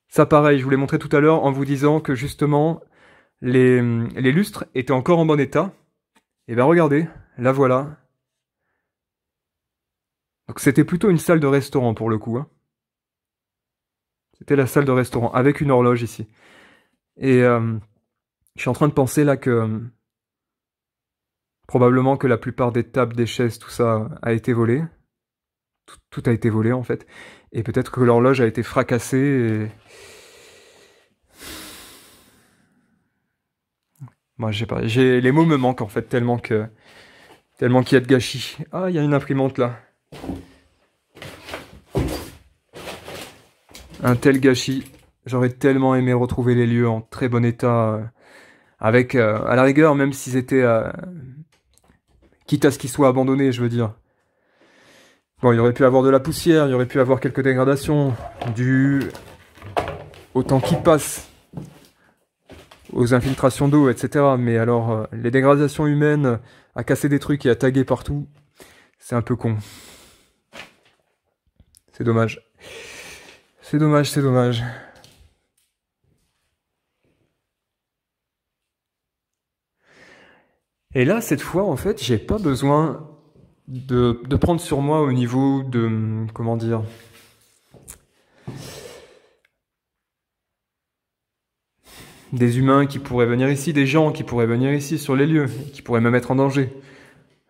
Ça pareil, je vous l'ai montré tout à l'heure en vous disant que justement, les lustres étaient encore en bon état. Et bien regardez, là voilà. Donc c'était plutôt une salle de restaurant pour le coup. Hein. C'était la salle de restaurant, avec une horloge ici. Et je suis en train de penser là que probablement que la plupart des tables, des chaises, tout ça a été volé. Tout a été volé en fait. Et peut-être que l'horloge a été fracassée et... Moi, je sais pas, les mots me manquent en fait, tellement qu'il y a de gâchis. Ah, il y a une imprimante là. Un tel gâchis. J'aurais tellement aimé retrouver les lieux en très bon état, avec, à la rigueur, même s'ils étaient, quitte à ce qu'ils soient abandonnés, je veux dire. Bon, il y aurait pu avoir de la poussière, il y aurait pu avoir quelques dégradations, dues au temps qui passe, aux infiltrations d'eau, etc. Mais alors, les dégradations humaines, à casser des trucs et à taguer partout, c'est un peu con. C'est dommage. C'est dommage, c'est dommage. Et là, cette fois, en fait, j'ai pas besoin de prendre sur moi au niveau de... Comment dire? Des humains qui pourraient venir ici, des gens qui pourraient venir ici sur les lieux, qui pourraient me mettre en danger.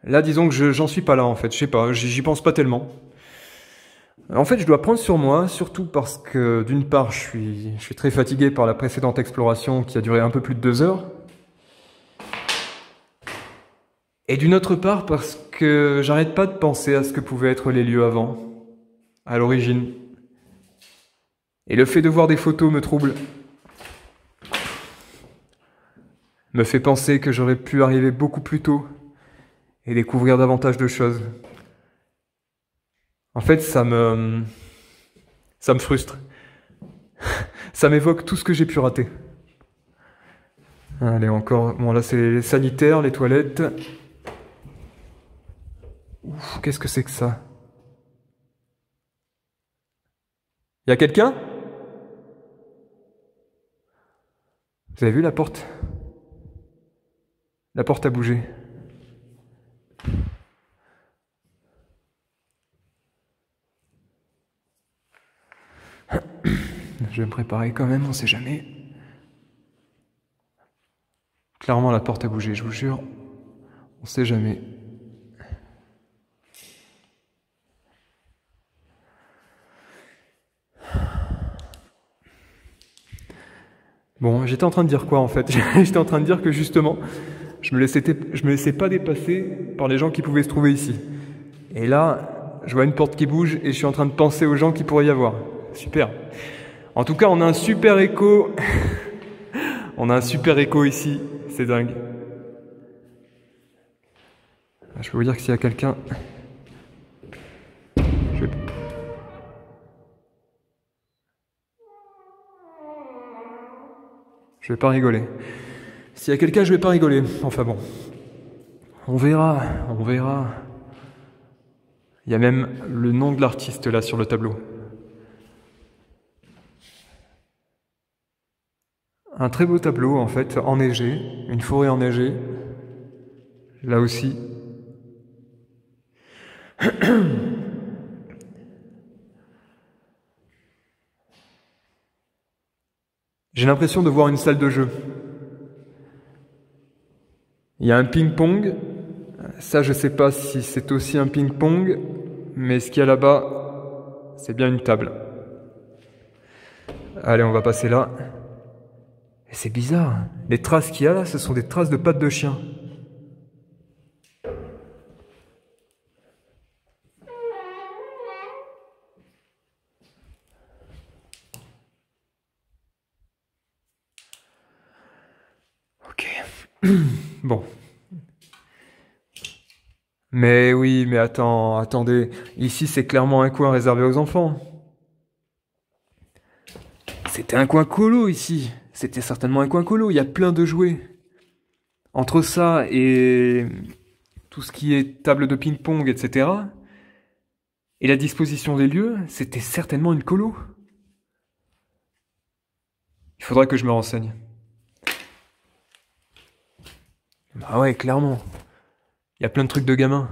Là, disons que j'en suis pas là, en fait. Je sais pas, j'y pense pas tellement. En fait, je dois prendre sur moi, surtout parce que, d'une part, je suis très fatigué par la précédente exploration qui a duré un peu plus de 2 heures. Et d'une autre part, parce que j'arrête pas de penser à ce que pouvaient être les lieux avant, à l'origine. Et le fait de voir des photos me trouble. Me fait penser que j'aurais pu arriver beaucoup plus tôt et découvrir davantage de choses. En fait, ça me frustre. Ça m'évoque tout ce que j'ai pu rater. Allez, encore... Bon, là, c'est les sanitaires, les toilettes. Ouf, qu'est-ce que c'est que ça? Y a quelqu'un? Vous avez vu la porte? La porte a bougé. Je vais me préparer quand même, on sait jamais. Clairement, la porte a bougé, je vous jure. On sait jamais. Bon, j'étais en train de dire quoi en fait? J'étais en train de dire que justement, je me laissais pas dépasser par les gens qui pouvaient se trouver ici. Et là, je vois une porte qui bouge et je suis en train de penser aux gens qui pourraient y avoir. Super. En tout cas, on a un super écho. On a un super écho ici. C'est dingue. Je peux vous dire que s'il y a quelqu'un... Je vais pas rigoler. S'il y a quelqu'un, je vais pas rigoler. Enfin bon. On verra, on verra. Il y a même le nom de l'artiste là sur le tableau. Un très beau tableau en fait, enneigé, une forêt enneigée. Là aussi. J'ai l'impression de voir une salle de jeu. Il y a un ping-pong. Ça, je sais pas si c'est aussi un ping-pong, mais ce qu'il y a là-bas, c'est bien une table. Allez, on va passer là. Et c'est bizarre. Les traces qu'il y a là, ce sont des traces de pattes de chien. Ok. Bon. Mais oui, mais attendez. Ici, c'est clairement un coin réservé aux enfants. C'était un coin colo ici. C'était certainement un coin colo. Il y a plein de jouets. Entre ça et tout ce qui est table de ping-pong, etc. Et la disposition des lieux, c'était certainement une colo. Il faudrait que je me renseigne. Bah ouais, clairement. Il y a plein de trucs de gamins.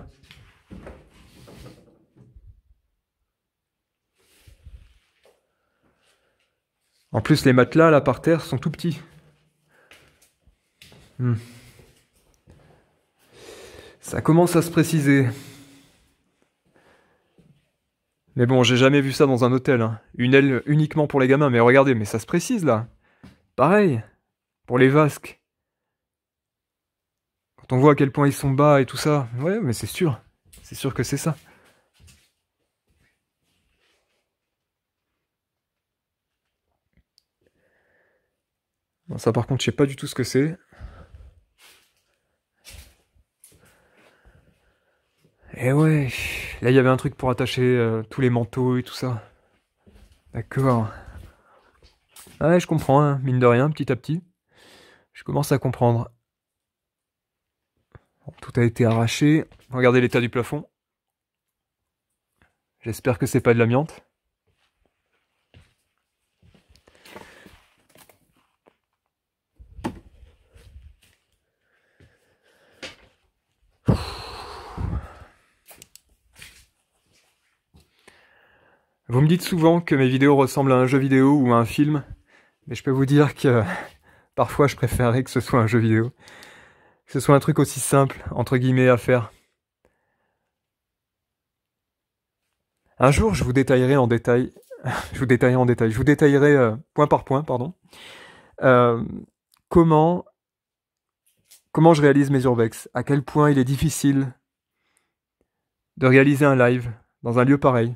En plus, les matelas, là, par terre, sont tout petits. Ça commence à se préciser. Mais bon, j'ai jamais vu ça dans un hôtel, hein. Une aile uniquement pour les gamins, mais regardez, mais ça se précise, là. Pareil, pour les vasques. Quand on voit à quel point ils sont bas et tout ça, ouais, mais c'est sûr. C'est sûr que c'est ça. Bon, ça par contre, je sais pas du tout ce que c'est. Et ouais, là il y avait un truc pour attacher tous les manteaux et tout ça. D'accord. Ah ouais, je comprends, hein, mine de rien, petit à petit. Je commence à comprendre. Bon, tout a été arraché. Regardez l'état du plafond. J'espère que c'est pas de l'amiante. Vous me dites souvent que mes vidéos ressemblent à un jeu vidéo ou à un film, mais je peux vous dire que parfois je préférerais que ce soit un jeu vidéo. Que ce soit un truc aussi simple, entre guillemets, à faire. Un jour, je vous détaillerai en détail, je vous détaillerai point par point, pardon, euh, comment je réalise mes urbex, à quel point il est difficile de réaliser un live dans un lieu pareil,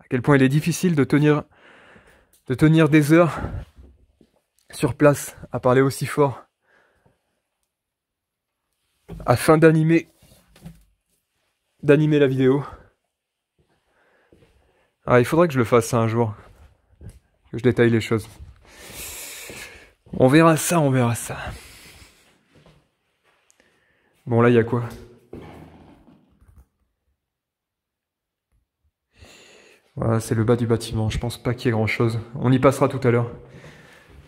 à quel point il est difficile de tenir des heures sur place à parler aussi fort afin d'animer la vidéo. Ah, il faudrait que je le fasse ça un jour, que je détaille les choses. On verra ça, on verra ça. Bon, là, il y a quoi? Voilà, c'est le bas du bâtiment. Je pense pas qu'il y ait grand-chose. On y passera tout à l'heure.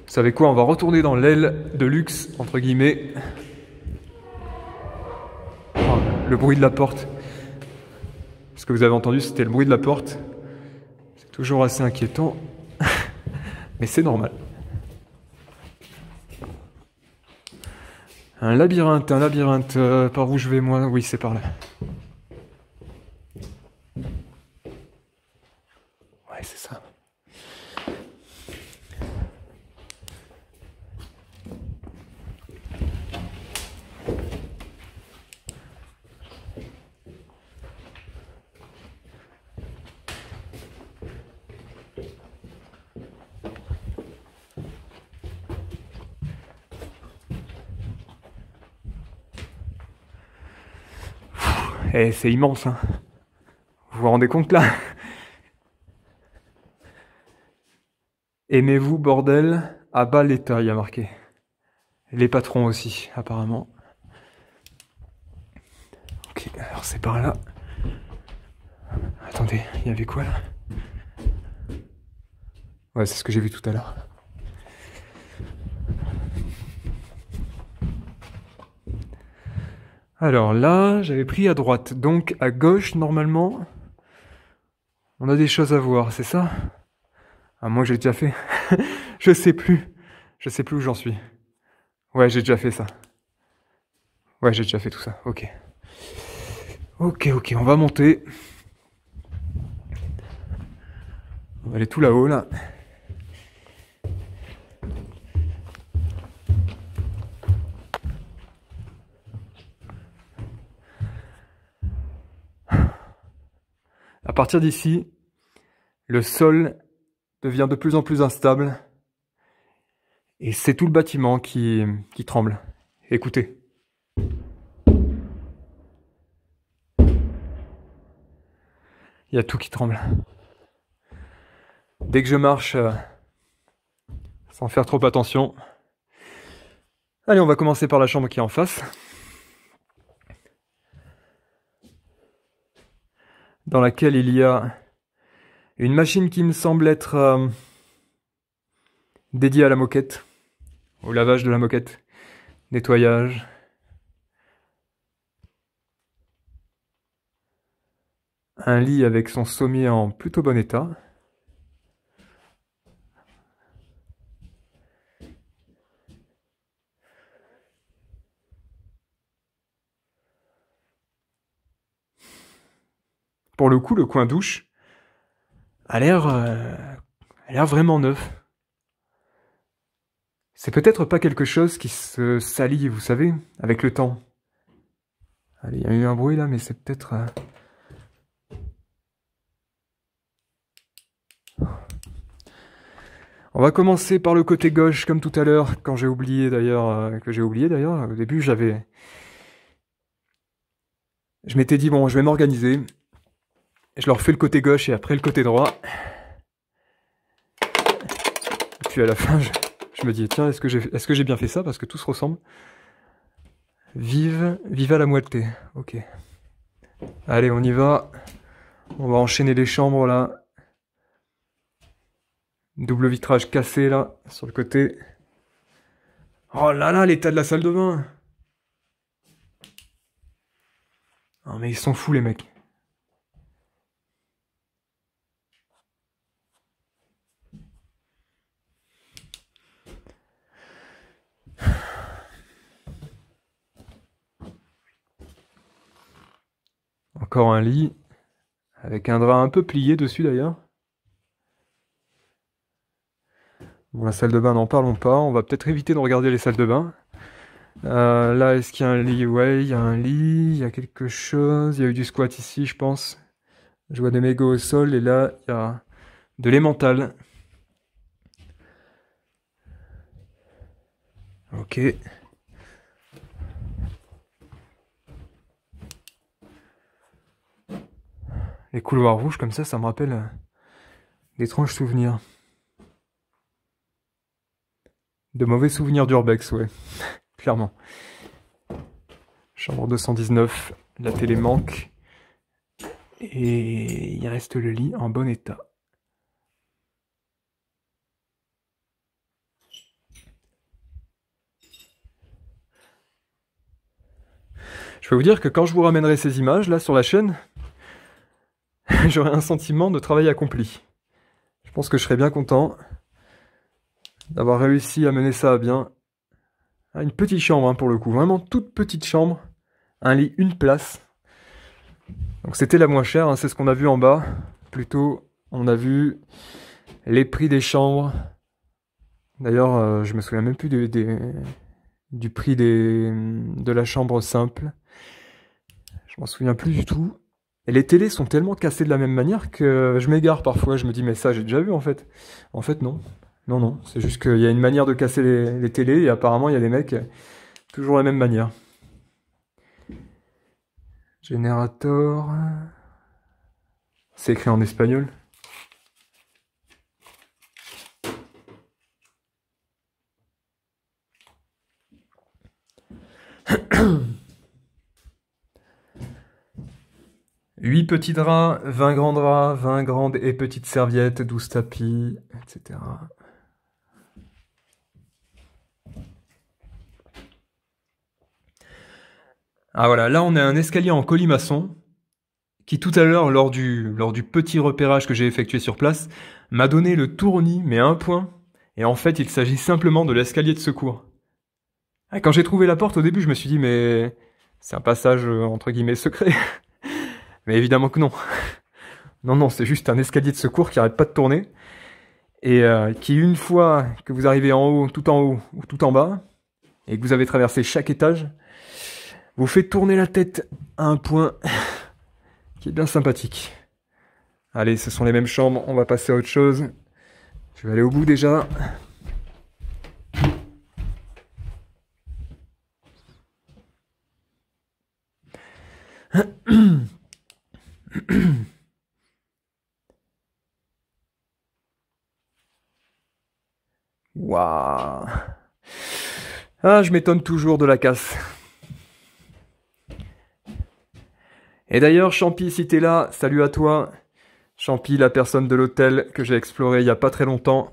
Vous savez quoi? On va retourner dans l'aile de luxe, entre guillemets. Oh, le bruit de la porte. Ce que vous avez entendu, c'était le bruit de la porte. C'est toujours assez inquiétant. Mais c'est normal. Un labyrinthe. Par où je vais, moi? Oui, c'est par là. Ouais, c'est ça. Eh, c'est immense, hein. Vous vous rendez compte, là? Aimez-vous, bordel? À bas l'État, il y a marqué. Les patrons aussi, apparemment. Ok, alors c'est par là. Attendez, il y avait quoi, là? Ouais, c'est ce que j'ai vu tout à l'heure. Alors là, j'avais pris à droite. Donc à gauche, normalement, on a des choses à voir, c'est ça? Ah, moi j'ai déjà fait. Je sais plus. Je sais plus où j'en suis. Ouais, j'ai déjà fait ça. Ouais, j'ai déjà fait tout ça. Ok. Ok, on va monter. On va aller tout là-haut, là. À partir d'ici, le sol devient de plus en plus instable. Et c'est tout le bâtiment qui tremble. Écoutez. Il y a tout qui tremble. Dès que je marche, sans faire trop attention. Allez, on va commencer par la chambre qui est en face. Dans laquelle il y a une machine qui me semble être dédiée à la moquette, au lavage de la moquette, nettoyage. Un lit avec son sommier en plutôt bon état. Pour le coup, le coin douche a l'air vraiment neuf. C'est peut-être pas quelque chose qui se salit, vous savez, avec le temps. Allez, il y a eu un bruit là, mais c'est peut-être... On va commencer par le côté gauche, comme tout à l'heure, quand j'ai oublié d'ailleurs, au début je m'étais dit, bon, je vais m'organiser. Je leur fais le côté gauche et après le côté droit. Et puis à la fin, je me dis, tiens, est-ce que j'ai bien fait ça? Parce que tout se ressemble. Vive à la moitié. Ok. Allez, on y va. On va enchaîner les chambres là. Double vitrage cassé là, sur le côté. Oh là là, l'état de la salle de bain. Oh mais ils sont fous les mecs. Encore un lit, avec un drap un peu plié dessus d'ailleurs. Bon, la salle de bain, n'en parlons pas. On va peut-être éviter de regarder les salles de bain. Là, est-ce qu'il y a un lit? Ouais, il y a un lit, il y a quelque chose. Il y a eu du squat ici, je pense. Je vois des mégots au sol et là, il y a de l'emmental. Ok. Les couloirs rouges comme ça me rappelle d'étranges souvenirs. De mauvais souvenirs d'Urbex, ouais. Clairement. Chambre 219, la télé manque. Et il reste le lit en bon état. Je peux vous dire que quand je vous ramènerai ces images, là, sur la chaîne, j'aurai un sentiment de travail accompli. Je pense que je serai bien content d'avoir réussi à mener ça à bien. Ah, une petite chambre, hein, pour le coup. Vraiment toute petite chambre. Un lit, une place. Donc c'était la moins chère, hein, c'est ce qu'on a vu en bas. Plutôt, on a vu les prix des chambres. D'ailleurs, je me souviens même plus du prix de la chambre simple. Je m'en souviens plus du tout. Et les télés sont tellement cassées de la même manière que je m'égare parfois. Je me dis, mais ça, j'ai déjà vu en fait. En fait, non. Non, non. C'est juste qu'il y a une manière de casser les télés et apparemment, il y a des mecs toujours la même manière. Générateur. C'est écrit en espagnol. Huit petits draps, 20 grands draps, 20 grandes et petites serviettes, 12 tapis, etc. Ah voilà, là on a un escalier en colimaçon qui tout à l'heure, lors du petit repérage que j'ai effectué sur place, m'a donné le tournis, mais à un point. Et en fait, il s'agit simplement de l'escalier de secours. Ah, quand j'ai trouvé la porte au début, je me suis dit, mais c'est un passage entre guillemets secret. Mais évidemment que non. Non, non, c'est juste un escalier de secours qui arrête pas de tourner. Et qui, une fois que vous arrivez en haut ou tout en bas, et que vous avez traversé chaque étage, vous fait tourner la tête à un point qui est bien sympathique. Allez, ce sont les mêmes chambres, on va passer à autre chose. Je vais aller au bout déjà. Waouh. Ah, je m'étonne toujours de la casse. Et d'ailleurs, Champi, si t'es là, salut à toi. Champi, la personne de l'hôtel que j'ai exploré il y a pas très longtemps.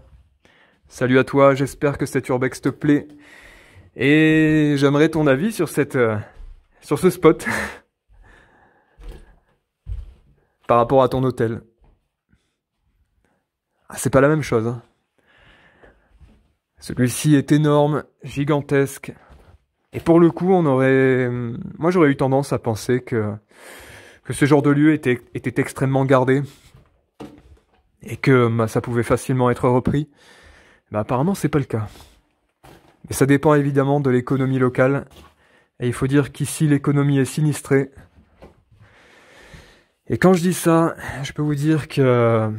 Salut à toi, j'espère que cet urbex te plaît. Et j'aimerais ton avis sur sur ce spot. Par rapport à ton hôtel. Ah, c'est pas la même chose, hein. Celui-ci est énorme, gigantesque. Et pour le coup, moi j'aurais eu tendance à penser que que ce genre de lieu était extrêmement gardé et que bah, ça pouvait facilement être repris. Bah, apparemment, c'est pas le cas. Mais ça dépend évidemment de l'économie locale. Et il faut dire qu'ici, l'économie est sinistrée. Et quand je dis ça, je peux vous dire que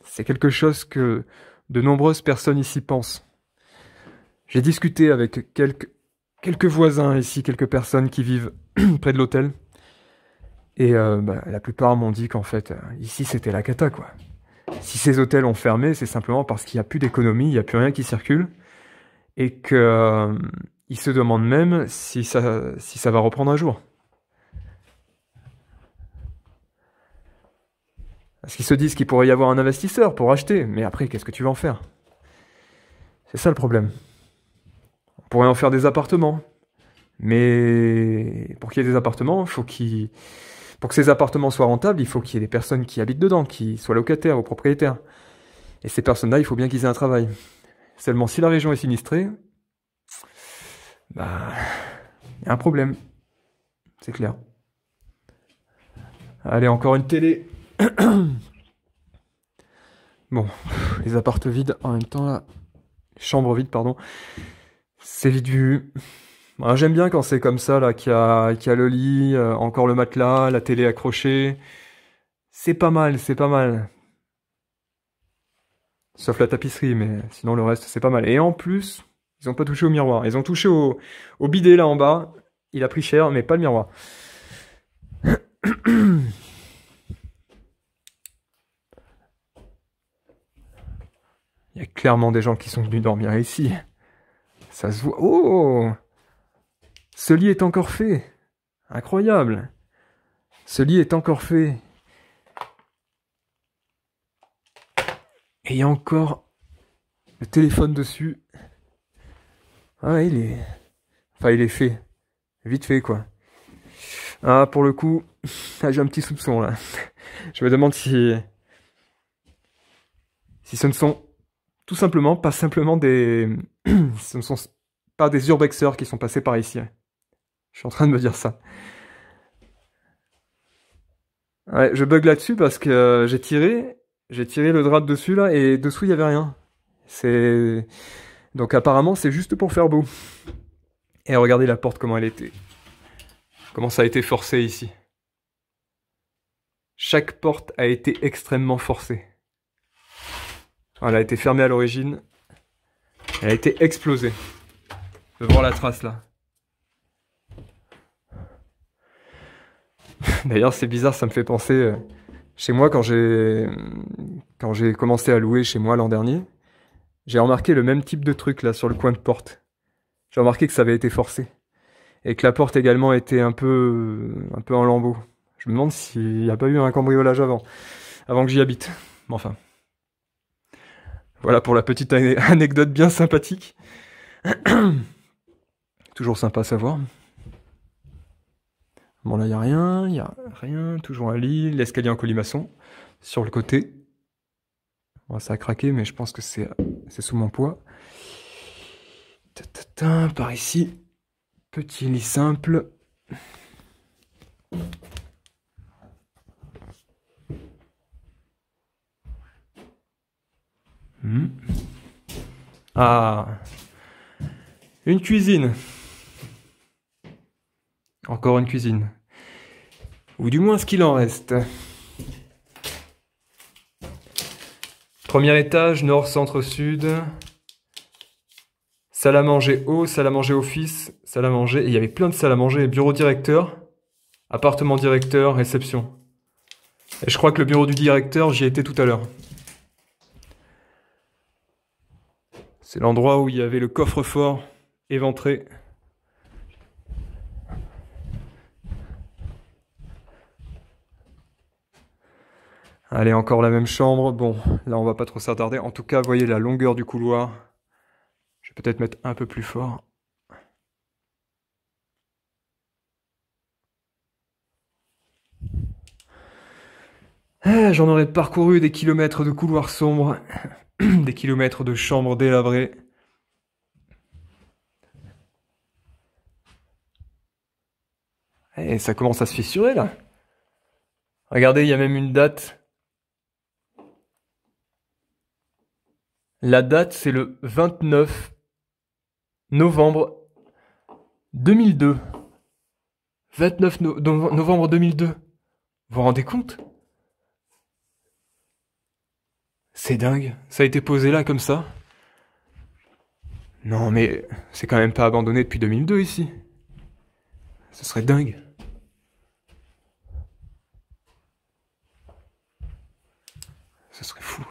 c'est quelque chose que de nombreuses personnes ici pensent. J'ai discuté avec quelques voisins ici, quelques personnes qui vivent près de l'hôtel. Et bah, la plupart m'ont dit qu'en fait, ici c'était la cata, quoi. Si ces hôtels ont fermé, c'est simplement parce qu'il n'y a plus d'économie, il n'y a plus rien qui circule. Et que ils se demandent même si ça va reprendre un jour. Parce qu'ils se disent qu'il pourrait y avoir un investisseur pour acheter. Mais après, qu'est-ce que tu vas en faire? C'est ça le problème. On pourrait en faire des appartements. Mais pour qu'il y ait des appartements, pour que ces appartements soient rentables, il faut qu'il y ait des personnes qui habitent dedans, qui soient locataires ou propriétaires. Et ces personnes-là, il faut bien qu'ils aient un travail. Seulement, si la région est sinistrée, bah, il y a un problème. C'est clair. Allez, encore une télé. Bon, les appartes vides en même temps, là. Chambres vides, pardon. C'est vite vu. Moi, j'aime bien quand c'est comme ça, là, qu'il y a le lit, encore le matelas, la télé accrochée. C'est pas mal, c'est pas mal. Sauf la tapisserie, mais sinon le reste, c'est pas mal. Et en plus, ils ont pas touché au miroir. Ils ont touché au bidet, là, en bas. Il a pris cher, mais pas le miroir. Il y a clairement des gens qui sont venus dormir ici. Ça se voit. Oh! Ce lit est encore fait. Incroyable. Ce lit est encore fait. Et il y a encore le téléphone dessus. Ah ouais, il est... Enfin, il est fait. Vite fait, quoi. Ah, pour le coup, j'ai un petit soupçon, là. Je me demande si ce ne sont tout simplement, pas simplement des... ce ne sont pas des urbexeurs qui sont passés par ici. Je suis en train de me dire ça. Ouais, je bug là-dessus parce que j'ai tiré le drap de dessus là et dessous il y avait rien. C'est donc apparemment c'est juste pour faire beau. Et regardez la porte comment elle était. Comment ça a été forcé ici. Chaque porte a été extrêmement forcée. Elle a été fermée à l'origine. Elle a été explosée. Je peux voir la trace là. D'ailleurs, c'est bizarre, ça me fait penser chez moi quand j'ai commencé à louer chez moi l'an dernier, j'ai remarqué le même type de truc là sur le coin de porte. J'ai remarqué que ça avait été forcé et que la porte également était un peu en lambeaux. Je me demande s'il n'y a pas eu un cambriolage avant que j'y habite. Enfin, voilà pour la petite anecdote bien sympathique. Toujours sympa à savoir. Bon là, il y a rien, toujours un lit, l'escalier en colimaçon, sur le côté. Bon, ça a craqué, mais je pense que c'est sous mon poids. Par ici, petit lit simple. Ah, une cuisine. Encore une cuisine. Ou du moins ce qu'il en reste. Premier étage, nord, centre, sud. Salle à manger haut, salle à manger office, salle à manger. Et il y avait plein de salles à manger. Bureau directeur, appartement directeur, réception. Et je crois que le bureau du directeur, j'y étais tout à l'heure. C'est l'endroit où il y avait le coffre-fort éventré. Allez, encore la même chambre. Bon, là, on va pas trop s'attarder. En tout cas, vous voyez la longueur du couloir. Je vais peut-être mettre un peu plus fort. J'en aurais parcouru des kilomètres de couloirs sombres, des kilomètres de chambres délabrées. Et ça commence à se fissurer, là. Regardez, il y a même une date. La date, c'est le 29 novembre 2002. 29 novembre 2002. Vous vous rendez compte? C'est dingue. Ça a été posé là comme ça. Non mais c'est quand même pas abandonné depuis 2002 ici. Ce serait dingue. Ce serait fou.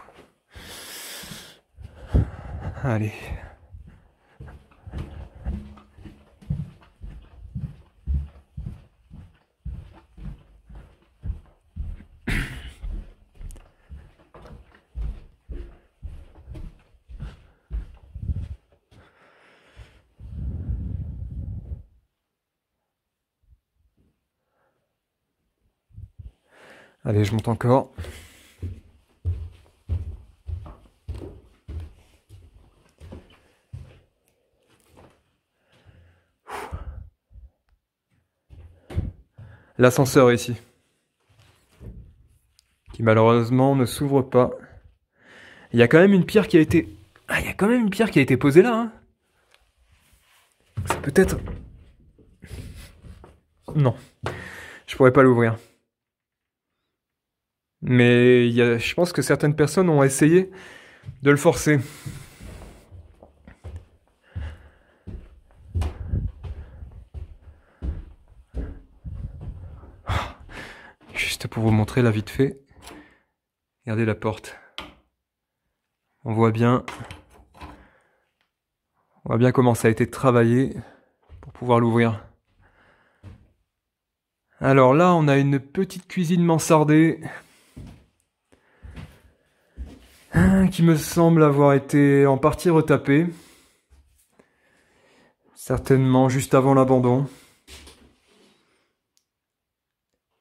Allez. Allez, je monte encore. L'ascenseur ici, qui malheureusement ne s'ouvre pas. Il y a quand même une pierre qui a été... Ah, il y a quand même une pierre qui a été posée là, hein. C'est peut-être... Non, je pourrais pas l'ouvrir. Mais je pense que certaines personnes ont essayé de le forcer. Juste pour vous montrer là vite fait. Regardez la porte. On voit bien comment ça a été travaillé pour pouvoir l'ouvrir. Alors là, on a une petite cuisine mansardée qui me semble avoir été en partie retapée. Certainement juste avant l'abandon.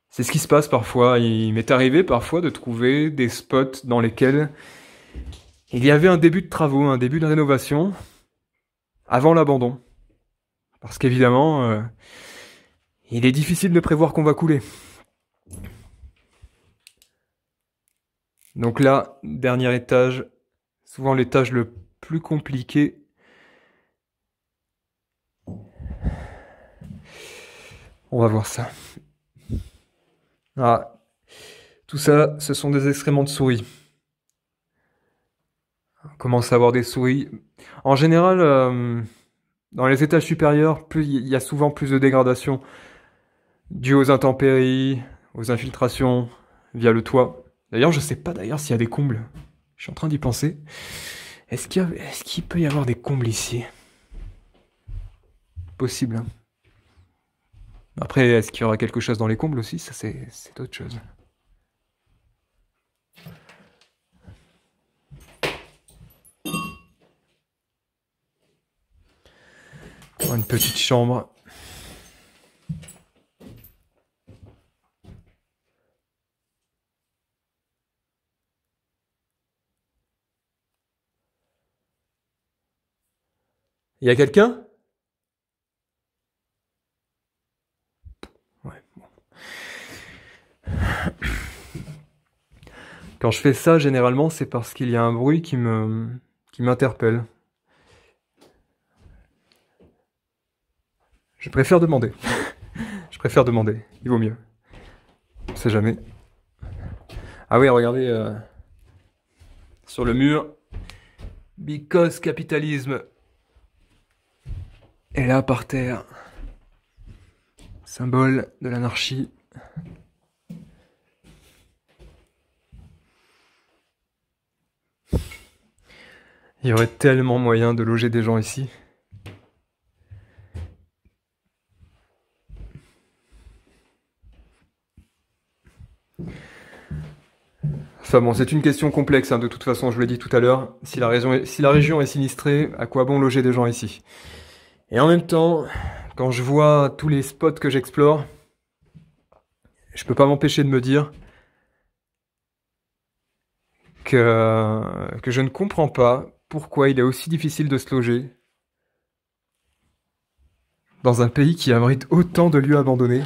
C'est ce qui se passe parfois. Il m'est arrivé parfois de trouver des spots dans lesquels il y avait un début de travaux, un début de rénovation avant l'abandon. Parce qu'évidemment, il est difficile de prévoir qu'on va couler. Donc là, dernier étage, souvent l'étage le plus compliqué. On va voir ça. Ah, tout ça, ce sont des excréments de souris. On commence à avoir des souris. En général, dans les étages supérieurs, il y a souvent plus de dégradation due aux intempéries, aux infiltrations via le toit. D'ailleurs, je sais pas d'ailleurs s'il y a des combles. Je suis en train d'y penser. Est-ce qu'il peut y avoir des combles ici? Possible, hein. Après, est-ce qu'il y aura quelque chose dans les combles aussi? Ça, c'est autre chose. Une petite chambre. Il y a quelqu'un? Ouais, bon. Quand je fais ça, généralement, c'est parce qu'il y a un bruit qui m'interpelle. Je préfère demander. Je préfère demander. Il vaut mieux. On sait jamais. Ah oui, regardez sur le mur. Because capitalisme. Et là, par terre, symbole de l'anarchie. Il y aurait tellement moyen de loger des gens ici. Enfin bon, c'est une question complexe, hein, de toute façon, je vous l'ai dit tout à l'heure. Si la région est sinistrée, à quoi bon loger des gens ici? Et en même temps, quand je vois tous les spots que j'explore, je peux pas m'empêcher de me dire que je ne comprends pas pourquoi il est aussi difficile de se loger dans un pays qui abrite autant de lieux abandonnés.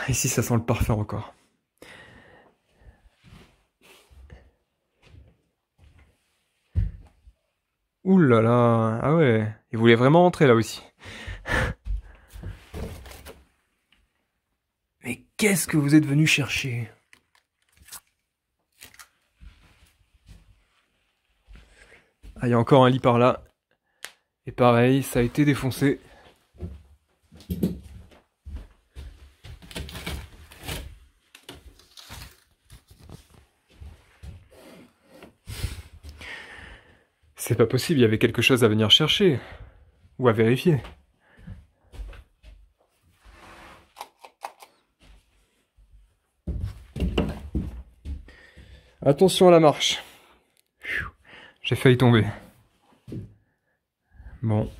Ici, ça sent le parfum encore. Ouh là là, ah ouais, il voulait vraiment entrer là aussi. Mais qu'est-ce que vous êtes venu chercher? Ah, il y a encore un lit par là. Et pareil, ça a été défoncé. C'est pas possible, il y avait quelque chose à venir chercher. Ou à vérifier. Attention à la marche. J'ai failli tomber. Bon.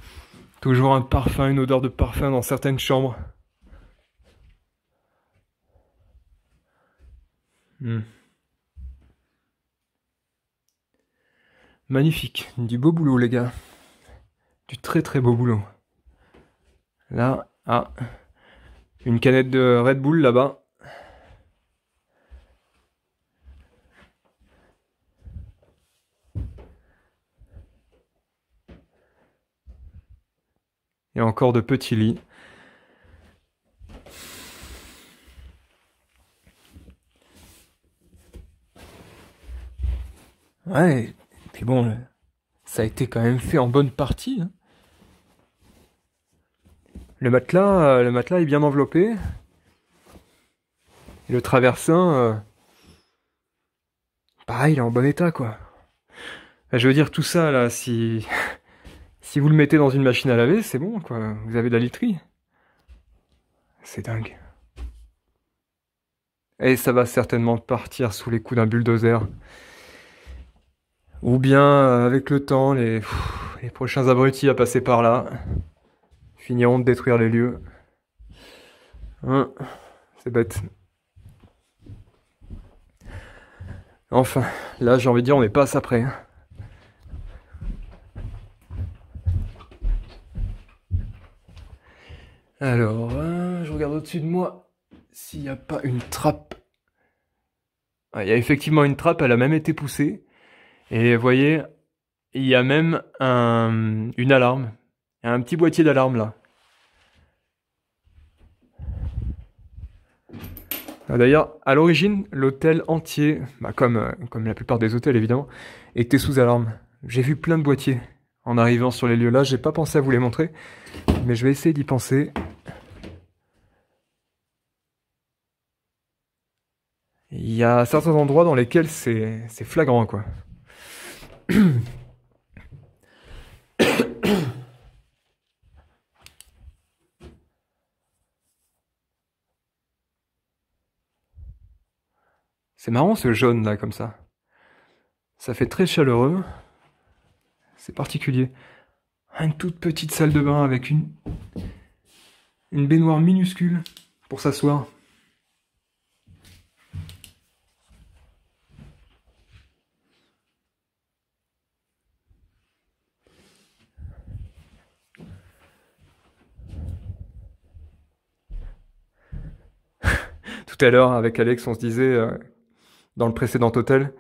Toujours un parfum, une odeur de parfum dans certaines chambres. Magnifique. Du beau boulot, les gars. Du très très beau boulot. Là, ah. Une canette de Red Bull là-bas. Et encore de petits lits. Ouais, puis bon, ça a été quand même fait en bonne partie. Hein. Le matelas est bien enveloppé. Et le traversin, pareil, il est en bon état, quoi. Je veux dire, tout ça, là, si vous le mettez dans une machine à laver, c'est bon, quoi. Vous avez de la literie. C'est dingue. Et ça va certainement partir sous les coups d'un bulldozer. Ou bien, avec le temps, les prochains abrutis à passer par là finiront de détruire les lieux. Hein, c'est bête. Enfin, là, j'ai envie de dire, on n'est pas à ça près. Alors, je regarde au-dessus de moi s'il n'y a pas une trappe. Ah, il y a effectivement une trappe, elle a même été poussée. Et vous voyez, il y a même une alarme. Il y a un petit boîtier d'alarme là. D'ailleurs, à l'origine, l'hôtel entier, comme la plupart des hôtels évidemment, était sous alarme. J'ai vu plein de boîtiers en arrivant sur les lieux là. J'ai pas pensé à vous les montrer, mais je vais essayer d'y penser. Il y a certains endroits dans lesquels c'est flagrant, quoi. C'est marrant ce jaune là, comme ça. Ça fait très chaleureux. C'est particulier. Une toute petite salle de bain avec une baignoire minuscule pour s'asseoir. Tout à l'heure, avec Alex, on se disait, dans le précédent hôtel,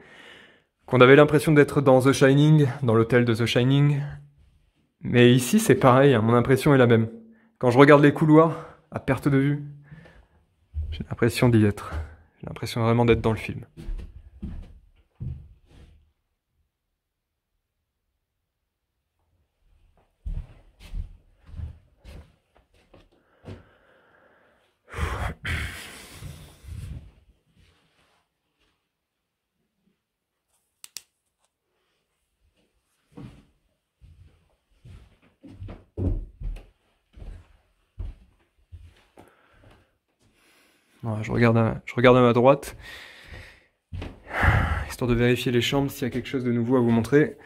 qu'on avait l'impression d'être dans The Shining, dans l'hôtel de The Shining. Mais ici, c'est pareil, hein, mon impression est la même. Quand je regarde les couloirs, à perte de vue, j'ai l'impression d'y être. J'ai l'impression vraiment d'être dans le film. Voilà, je regarde à ma droite, histoire de vérifier les chambres s'il y a quelque chose de nouveau à vous montrer.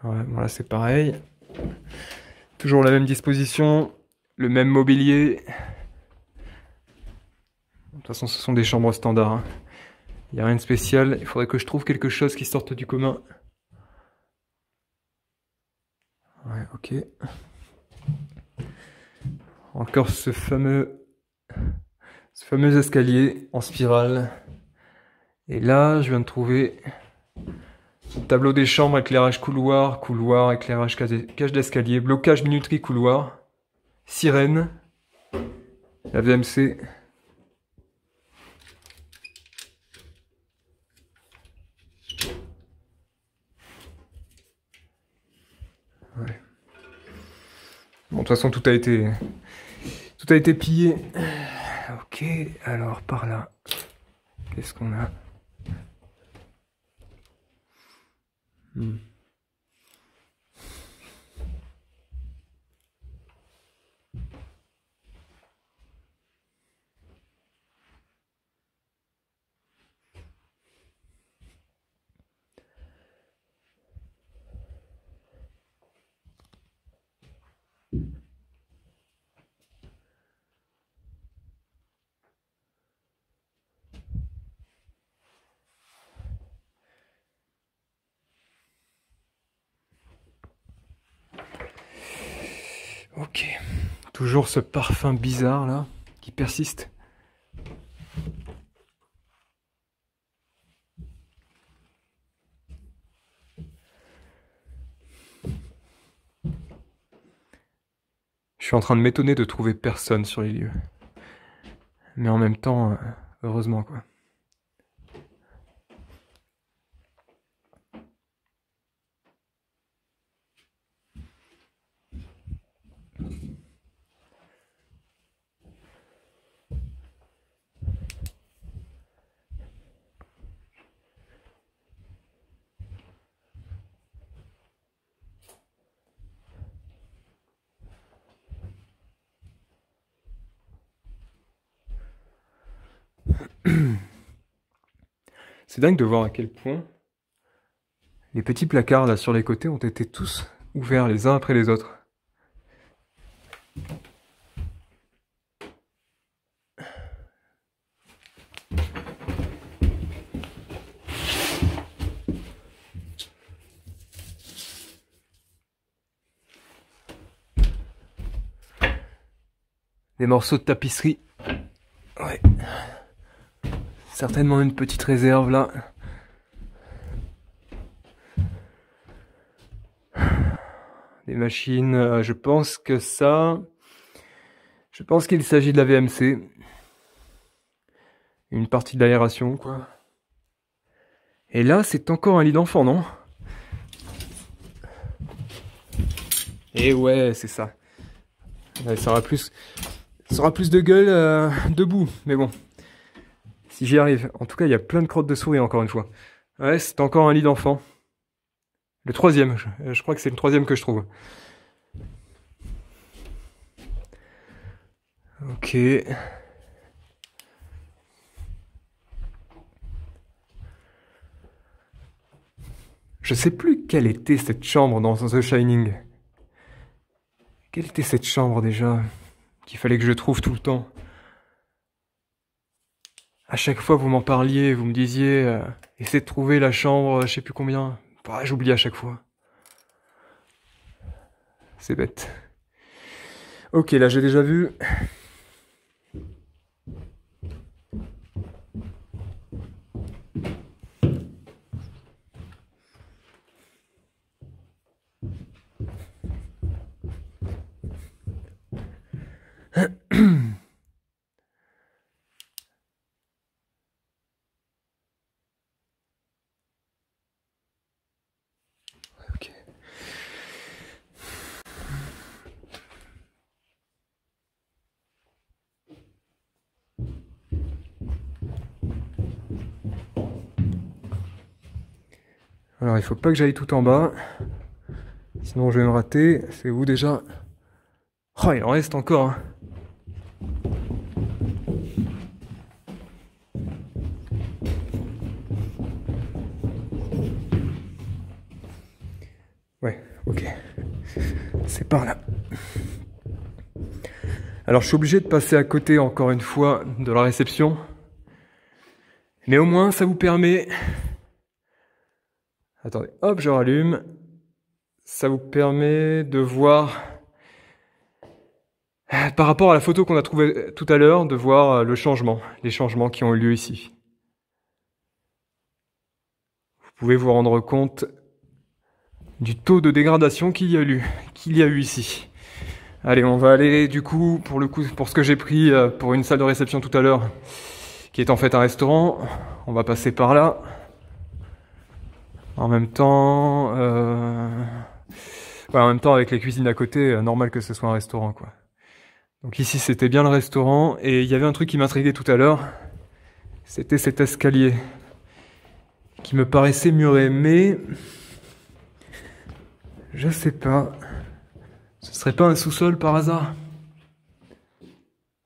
Ouais, bon là c'est pareil. Toujours la même disposition, le même mobilier. De toute façon, ce sont des chambres standards. Hein. Il n'y a rien de spécial. Il faudrait que je trouve quelque chose qui sorte du commun. Ouais, ok. Encore ce fameux escalier en spirale. Et là, je viens de trouver tableau des chambres, éclairage couloir, éclairage cage d'escalier, blocage minuterie couloir, sirène, la VMC. Ouais. Bon, de toute façon, tout a été pillé. Ok, alors par là, qu'est-ce qu'on a? Ok, toujours ce parfum bizarre là, qui persiste. Je suis en train de m'étonner de trouver personne sur les lieux. Mais en même temps, heureusement quoi. C'est dingue de voir à quel point les petits placards là sur les côtés ont été tous ouverts les uns après les autres. Des morceaux de tapisserie. Ouais. Certainement une petite réserve là. Des machines, je pense qu'il s'agit de la VMC. Une partie de l'aération, quoi. Et là, c'est encore un lit d'enfant, non? Et ouais, c'est ça. Ouais, ça aura plus de gueule debout, mais bon. Si j'y arrive. En tout cas, il y a plein de crottes de souris, encore une fois. Ouais, c'est encore un lit d'enfant. Le troisième, je crois que c'est le troisième que je trouve. Ok. Je sais plus quelle était cette chambre dans The Shining. Quelle était cette chambre déjà? Qu'il fallait que je trouve tout le temps. À chaque fois vous m'en parliez, vous me disiez essaie de trouver la chambre, je sais plus combien. Bah, j'oublie à chaque fois. C'est bête. Ok, là j'ai déjà vu. Ok. Alors il faut pas que j'aille tout en bas. Sinon je vais me rater. C'est où déjà? Oh, il en reste encore. Hein. Ouais, ok. C'est par là. Alors je suis obligé de passer à côté encore une fois de la réception. Mais au moins ça vous permet... Attendez, hop, je rallume. Ça vous permet de voir Par rapport à la photo qu'on a trouvée tout à l'heure, de voir le changement, les changements qui ont eu lieu ici. Vous pouvez vous rendre compte du taux de dégradation qu'il y a eu ici. Allez, on va aller du coup, pour ce que j'ai pris pour une salle de réception tout à l'heure, qui est en fait un restaurant. On va passer par là. En même temps, ouais, en même temps avec les cuisines à côté, normal que ce soit un restaurant, quoi. Donc ici, c'était bien le restaurant, et il y avait un truc qui m'intriguait tout à l'heure. C'était cet escalier qui me paraissait muré, mais je sais pas. Ce serait pas un sous-sol par hasard?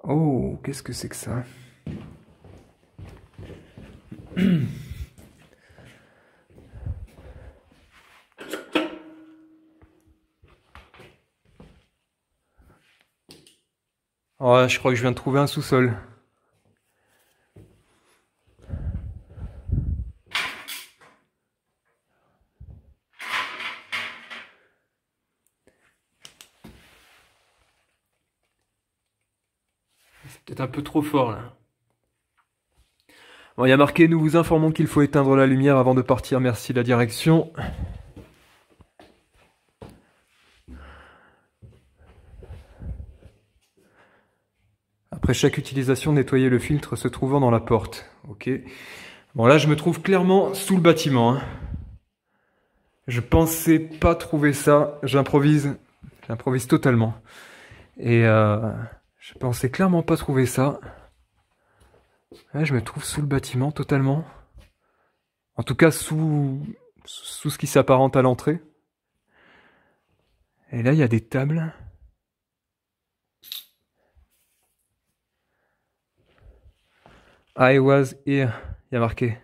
Oh, qu'est-ce que c'est que ça? Oh, je crois que je viens de trouver un sous-sol. C'est peut-être un peu trop fort là. Bon, il y a marqué: nous vous informons qu'il faut éteindre la lumière avant de partir. Merci la direction. Après chaque utilisation, nettoyez le filtre se trouvant dans la porte. Ok. Bon, là, je me trouve clairement sous le bâtiment, hein. Je pensais pas trouver ça. J'improvise totalement. Et je pensais clairement pas trouver ça. Là, je me trouve sous le bâtiment totalement. En tout cas, sous ce qui s'apparente à l'entrée. Et là, il y a des tables. I was here. Il y a marqué.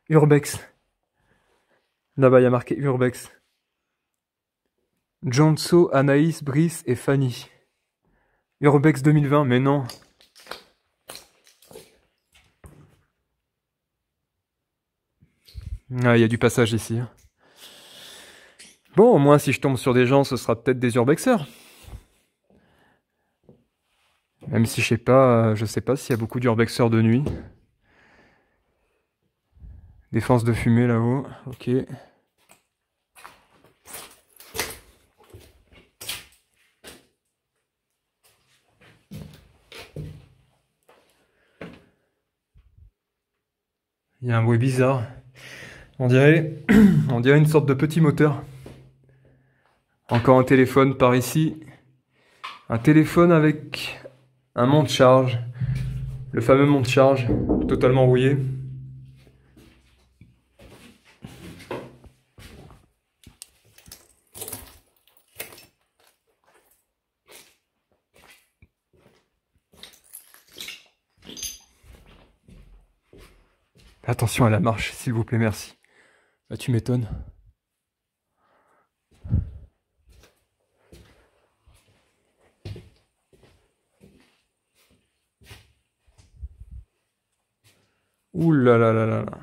Urbex. Là-bas, il y a marqué Urbex. Jonso, Anaïs, Brice et Fanny. Urbex 2020, mais non. Ah, il y a du passage ici. Bon, au moins, si je tombe sur des gens, ce sera peut-être des urbexeurs. Même si je sais pas s'il y a beaucoup d'urbexeurs de nuit. Défense de fumée là-haut, ok. Il y a un bruit bizarre. On dirait une sorte de petit moteur. Encore un téléphone par ici. Un téléphone avec un monte-charge. Le fameux monte-charge, totalement rouillé. Attention à la marche, s'il vous plaît, merci. Bah, tu m'étonnes. Ouh là là là là là.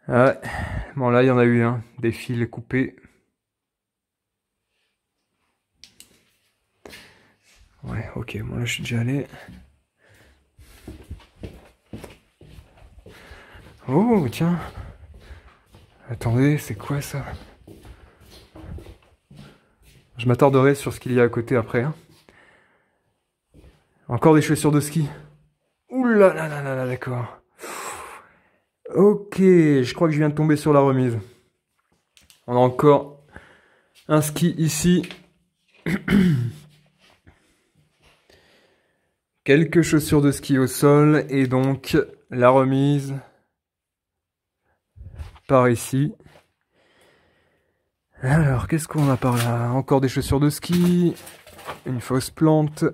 Ouais. Bon, là, il y en a eu un. Des fils coupés. Ouais, ok. Bon, là, je suis déjà allé. Oh, tiens. Attendez, c'est quoi ça? Je m'attarderai sur ce qu'il y a à côté après, hein. Encore des chaussures de ski. Ouh là là là là là, d'accord. Ok, je crois que je viens de tomber sur la remise. On a encore un ski ici. Quelques chaussures de ski au sol et donc la remise par ici. Alors, qu'est-ce qu'on a par là? Encore des chaussures de ski, une fausse plante,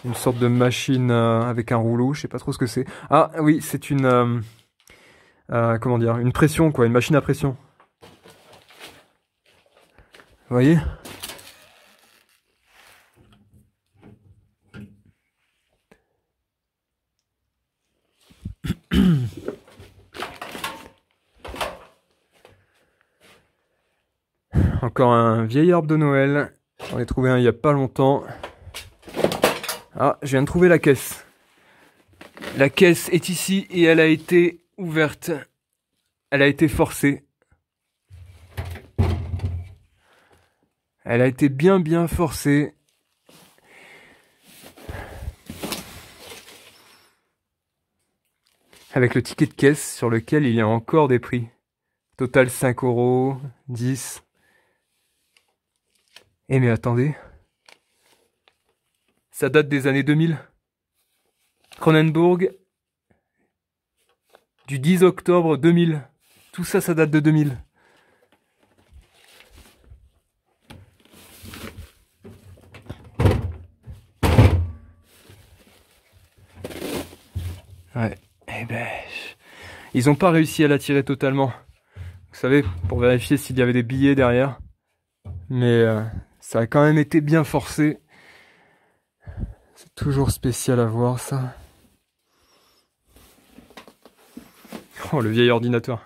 une sorte de machine avec un rouleau, je sais pas trop ce que c'est. Ah oui, c'est une comment dire, une pression quoi, une machine à pression. Vous voyez? Encore un vieil arbre de Noël. J'en ai trouvé un il y a pas longtemps. Ah, je viens de trouver la caisse. La caisse est ici et elle a été ouverte. Elle a été forcée. Elle a été bien forcée. Avec le ticket de caisse sur lequel il y a encore des prix. Total 5 €, 10. Eh mais attendez. Ça date des années 2000. Cronenbourg. Du 10 octobre 2000. Tout ça, ça date de 2000. Ouais. Eh ben, ils ont pas réussi à la tirer totalement. Vous savez, pour vérifier s'il y avait des billets derrière. Mais ça a quand même été bien forcé. C'est toujours spécial à voir ça. Oh, le vieil ordinateur.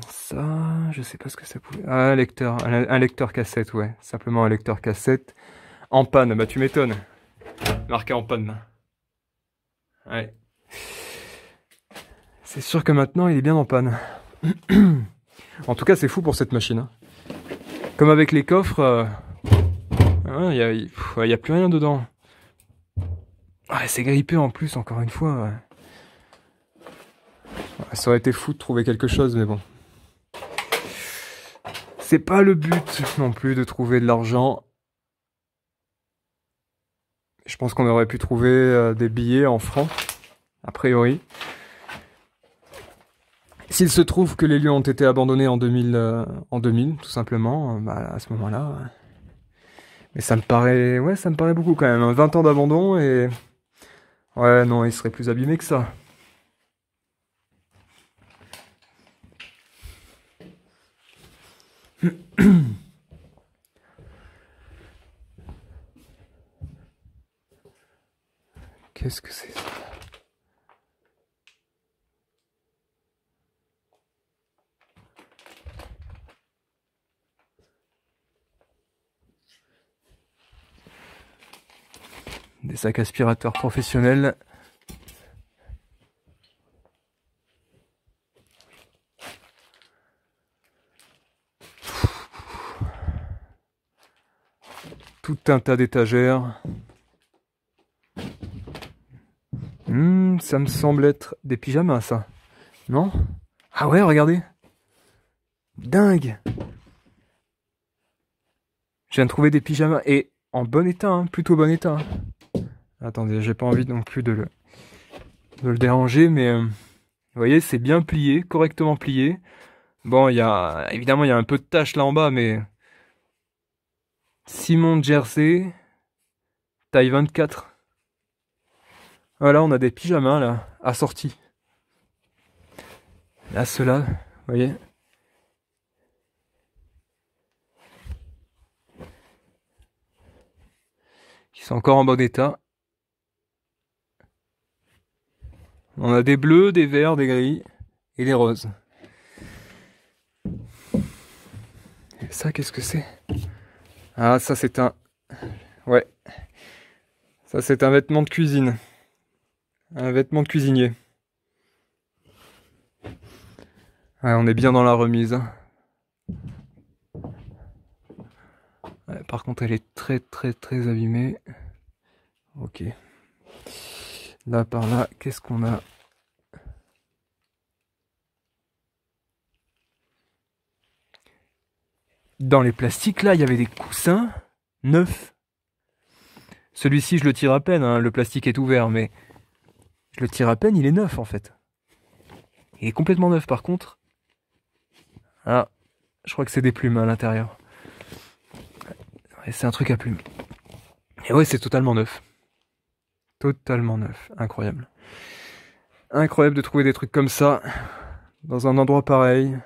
Ça, je sais pas ce que ça pouvait... Ah, un lecteur cassette, ouais. Simplement un lecteur cassette. En panne, bah tu m'étonnes. Marqué en panne. Ouais. C'est sûr que maintenant, il est bien en panne. En tout cas, c'est fou pour cette machine. Hein. Comme avec les coffres, il y a plus rien dedans. Ah, c'est grippé en plus, encore une fois. Ouais. Ça aurait été fou de trouver quelque chose, mais bon. C'est pas le but non plus de trouver de l'argent. Je pense qu'on aurait pu trouver des billets en francs, a priori. S'il se trouve que les lieux ont été abandonnés en 2000, tout simplement, bah, à ce moment-là. Mais ça me paraît, ouais, ça me paraît beaucoup quand même. 20 ans d'abandon et... Ouais, non, il serait plus abîmé que ça. Qu'est-ce que c'est ça? Des sacs aspirateurs professionnels. Tout un tas d'étagères. Ça me semble être des pyjamas, ça. Non? Ah ouais, regardez. Dingue! Je viens de trouver des pyjamas. Et en bon état, hein, plutôt bon état. Attendez, j'ai pas envie non plus de le déranger, mais... vous voyez, c'est bien plié, correctement plié. Bon, évidemment, il y a un peu de taches là en bas, mais... Simon Jersey, taille 24. Voilà, on a des pyjamas, là, assortis. Là, ceux-là, vous voyez. Qui sont encore en bon état. On a des bleus, des verts, des gris et des roses. Et ça, qu'est-ce que c'est? Ah, ça, c'est un... Ouais. Ça, c'est un vêtement de cuisine. Un vêtement de cuisinier. Ouais, on est bien dans la remise. Ouais, par contre, elle est très abîmée. Ok. Là, par là, qu'est-ce qu'on a? Dans les plastiques, là, il y avait des coussins neufs. Celui-ci, je le tire à peine, hein, le plastique est ouvert, mais je le tire à peine, il est neuf, en fait. Il est complètement neuf, par contre. Ah, je crois que c'est des plumes à l'intérieur. Ouais, c'est un truc à plumes. Et ouais, c'est totalement neuf. Totalement neuf. Incroyable. Incroyable de trouver des trucs comme ça. dans un endroit pareil.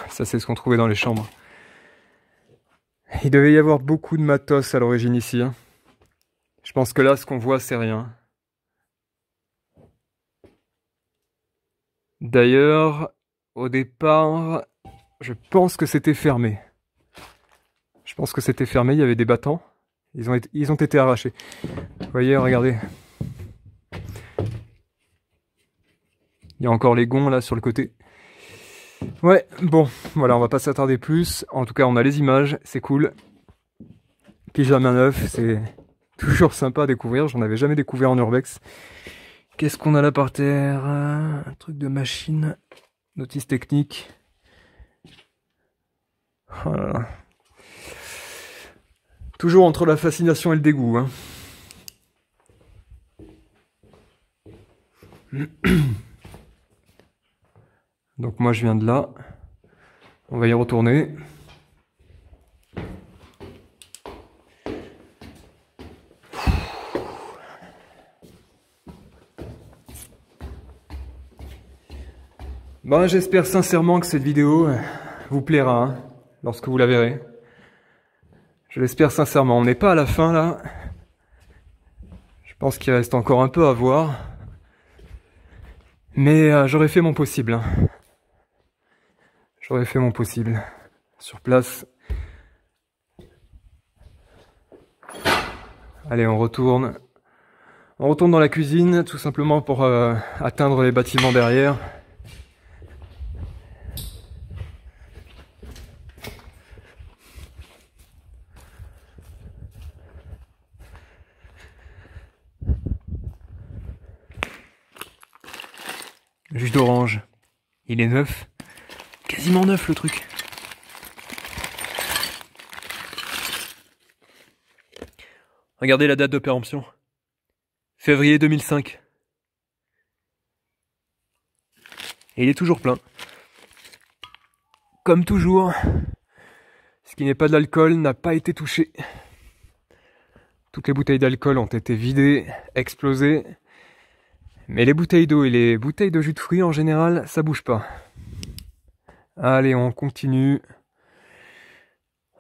Ça, c'est ce qu'on trouvait dans les chambres. Il devait y avoir beaucoup de matos à l'origine ici. Hein. Je pense que là, ce qu'on voit, c'est rien. D'ailleurs, au départ, je pense que c'était fermé. Je pense que c'était fermé, il y avait des battants. Ils ont été arrachés. Vous voyez, regardez. Il y a encore les gonds là sur le côté. Ouais, bon, voilà, on va pas s'attarder plus. En tout cas, on a les images, c'est cool. Pyjama neuf, c'est toujours sympa à découvrir. J'en avais jamais découvert en urbex. Qu'est-ce qu'on a là par terre? Un truc de machine. Notice technique. Oh là là. Toujours entre la fascination et le dégoût. Hein. Donc moi je viens de là. On va y retourner. Bon, j'espère sincèrement que cette vidéo vous plaira hein, lorsque vous la verrez. Je l'espère sincèrement. On n'est pas à la fin là. Je pense qu'il reste encore un peu à voir. Mais j'aurais fait mon possible. Hein. J'aurais fait mon possible. Sur place. Allez, on retourne. On retourne dans la cuisine, tout simplement pour atteindre les bâtiments derrière. Jus d'orange. Il est neuf. Quasiment neuf le truc. Regardez la date de péremption. Février 2005. Et il est toujours plein. Comme toujours, ce qui n'est pas de l'alcool n'a pas été touché. Toutes les bouteilles d'alcool ont été vidées, explosées. Mais les bouteilles d'eau et les bouteilles de jus de fruits en général, ça bouge pas. Allez, on continue.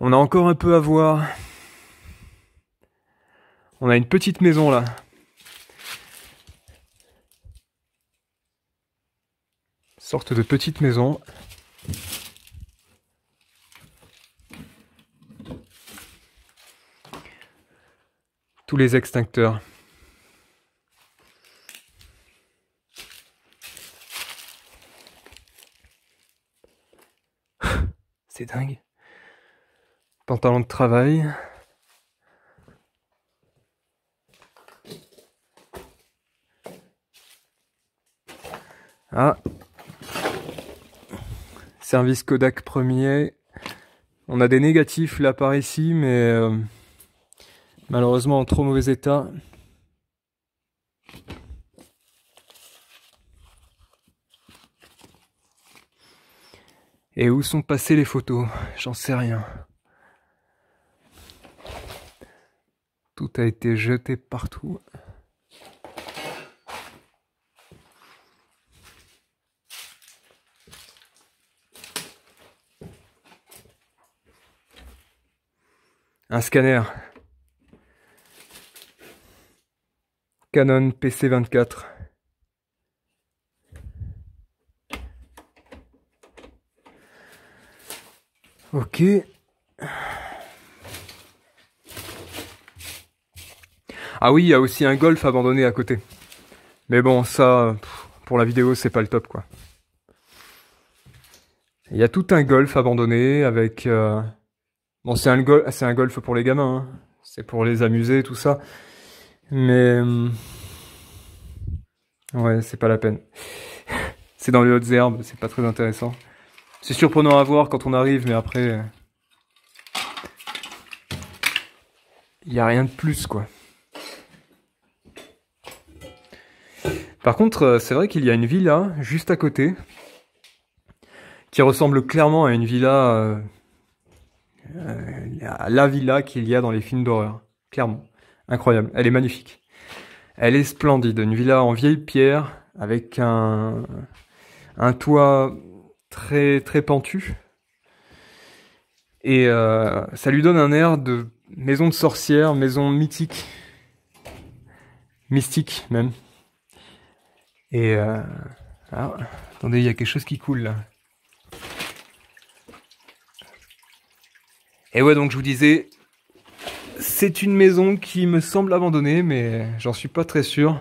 On a encore un peu à voir. On a une petite maison là. Sorte de petite maison. Tous les extincteurs. C'est dingue. Pantalon de travail. Ah. Service Kodak premier. On a des négatifs là par ici, mais malheureusement en trop mauvais état. Et où sont passées les photos? J'en sais rien. Tout a été jeté partout. Un scanner. Canon PC24. Ok. Ah oui, il y a aussi un golf abandonné à côté. Mais bon, ça, pour la vidéo, c'est pas le top, quoi. Il y a tout un golf abandonné avec... Bon, c'est un golf pour les gamins, hein. C'est pour les amuser, tout ça. Mais... ouais, c'est pas la peine. C'est dans les hautes herbes, c'est pas très intéressant. C'est surprenant à voir quand on arrive, mais après... il n'y a rien de plus, quoi. Par contre, c'est vrai qu'il y a une villa, juste à côté, qui ressemble clairement à une villa, à la villa qu'il y a dans les films d'horreur. Clairement. Incroyable. Elle est magnifique. Elle est splendide. Une villa en vieille pierre, avec un toit très, très pentu. Et ça lui donne un air de maison de sorcière, maison mythique. Mystique, même. Et alors, attendez, il y a quelque chose qui coule, là. Et ouais, donc je vous disais, c'est une maison qui me semble abandonnée, mais j'en suis pas très sûr.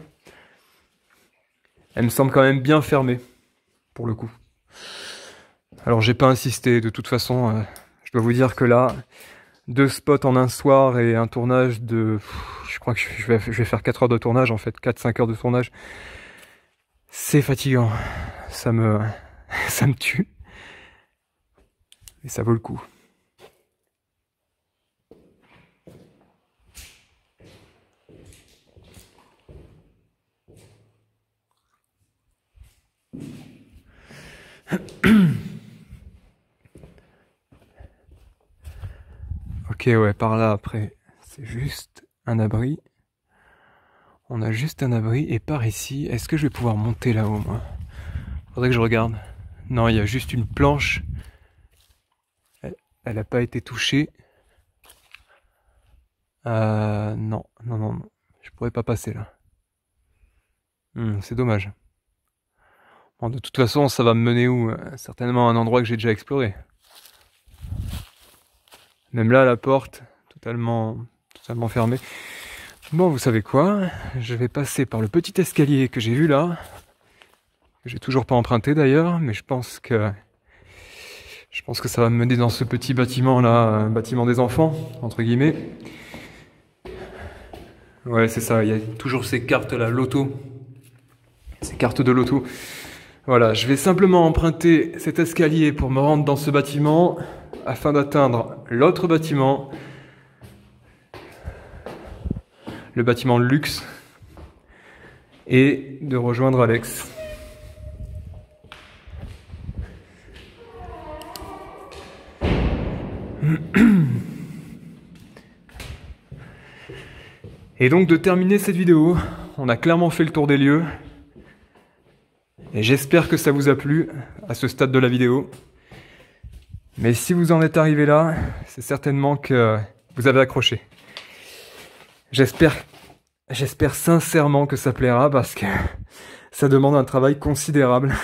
Elle me semble quand même bien fermée, pour le coup. Alors j'ai pas insisté, de toute façon, je dois vous dire que là, 2 spots en un soir et un tournage de... Je crois que je vais faire 4 heures de tournage, en fait, 4-5 heures de tournage. C'est fatigant, ça me tue. Et ça vaut le coup. Ok, ouais, par là, après, c'est juste un abri. On a juste un abri, et par ici, est-ce que je vais pouvoir monter là-haut, moi? Faudrait que je regarde. Non, il y a juste une planche. Elle n'a pas été touchée. Non. Je pourrais pas passer, là. C'est dommage. Bon, de toute façon, ça va me mener où? Certainement à un endroit que j'ai déjà exploré. Même là, la porte, totalement fermée. Bon, vous savez quoi? Je vais passer par le petit escalier que j'ai vu là. Que j'ai toujours pas emprunté d'ailleurs, mais je pense que ça va me mener dans ce petit bâtiment là, un bâtiment des enfants, entre guillemets. Ouais, c'est ça, il y a toujours ces cartes là, loto. Ces cartes de loto. Voilà, je vais simplement emprunter cet escalier pour me rendre dans ce bâtiment afin d'atteindre l'autre bâtiment, le bâtiment luxe, et de rejoindre Alex. Et donc de terminer cette vidéo, on a clairement fait le tour des lieux. Et j'espère que ça vous a plu à ce stade de la vidéo. Mais si vous en êtes arrivé là, c'est certainement que vous avez accroché. J'espère sincèrement que ça plaira parce que ça demande un travail considérable.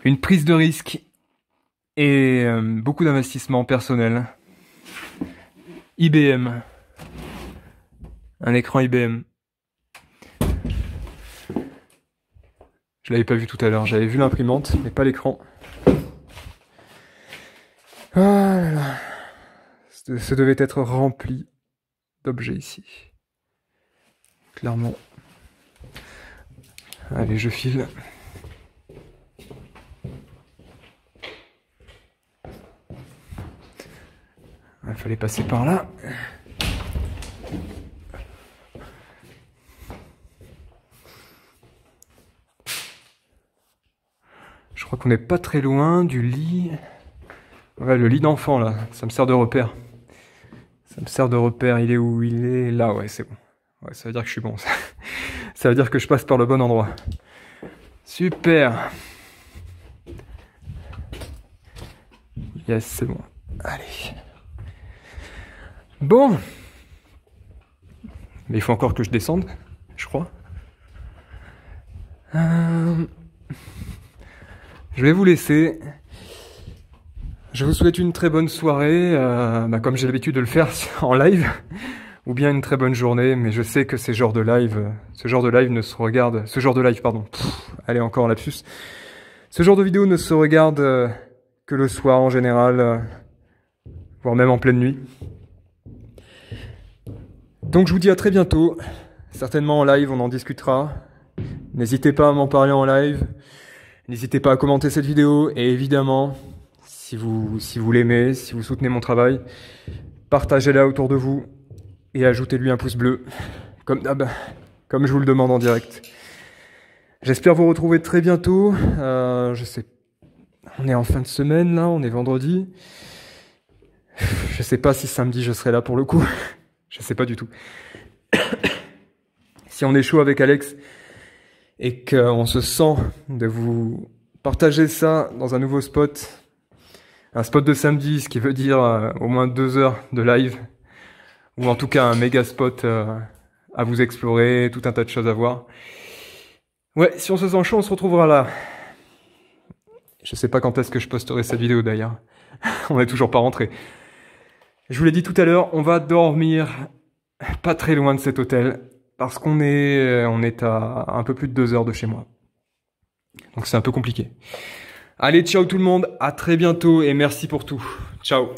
Une prise de risque et beaucoup d'investissement personnel. IBM. Un écran IBM. Je l'avais pas vu tout à l'heure, j'avais vu l'imprimante, mais pas l'écran. Ah là là. Ce devait être rempli d'objets ici. Clairement. Allez, je file. Il fallait passer par là. Je crois qu'on n'est pas très loin du lit. Ouais, le lit d'enfant là, ça me sert de repère. Ça me sert de repère, il est où? Il est là, ouais, c'est bon. Ouais, ça veut dire que je suis bon. Ça veut dire que je passe par le bon endroit. Super. Yes, c'est bon. Allez. Bon. Mais il faut encore que je descende, je crois. Je vais vous laisser. Je vous souhaite une très bonne soirée, comme j'ai l'habitude de le faire en live, ou bien une très bonne journée, mais je sais que ce genre de live ne se regarde, allez encore un lapsus. Ce genre de vidéo ne se regarde que le soir en général, voire même en pleine nuit. Donc je vous dis à très bientôt, certainement en live, on en discutera. N'hésitez pas à m'en parler en live, n'hésitez pas à commenter cette vidéo, et évidemment, si vous l'aimez, si vous soutenez mon travail, partagez-la autour de vous et ajoutez-lui un pouce bleu, comme je vous le demande en direct. J'espère vous retrouver très bientôt. Je sais On est en fin de semaine, là, on est vendredi. Je sais pas si samedi je serai là pour le coup. Je sais pas du tout. Si on est chaud avec Alex et qu'on se sent de vous partager ça dans un nouveau spot, un spot de samedi, ce qui veut dire au moins 2 heures de live, ou en tout cas un méga spot à vous explorer, tout un tas de choses à voir. Ouais, si on se sent chaud, on se retrouvera là. Je sais pas quand est-ce que je posterai cette vidéo d'ailleurs. On n'est toujours pas rentré. Je vous l'ai dit tout à l'heure, on va dormir pas très loin de cet hôtel, parce qu'on est à un peu plus de 2 heures de chez moi. Donc c'est un peu compliqué. Allez, ciao tout le monde, à très bientôt et merci pour tout. Ciao.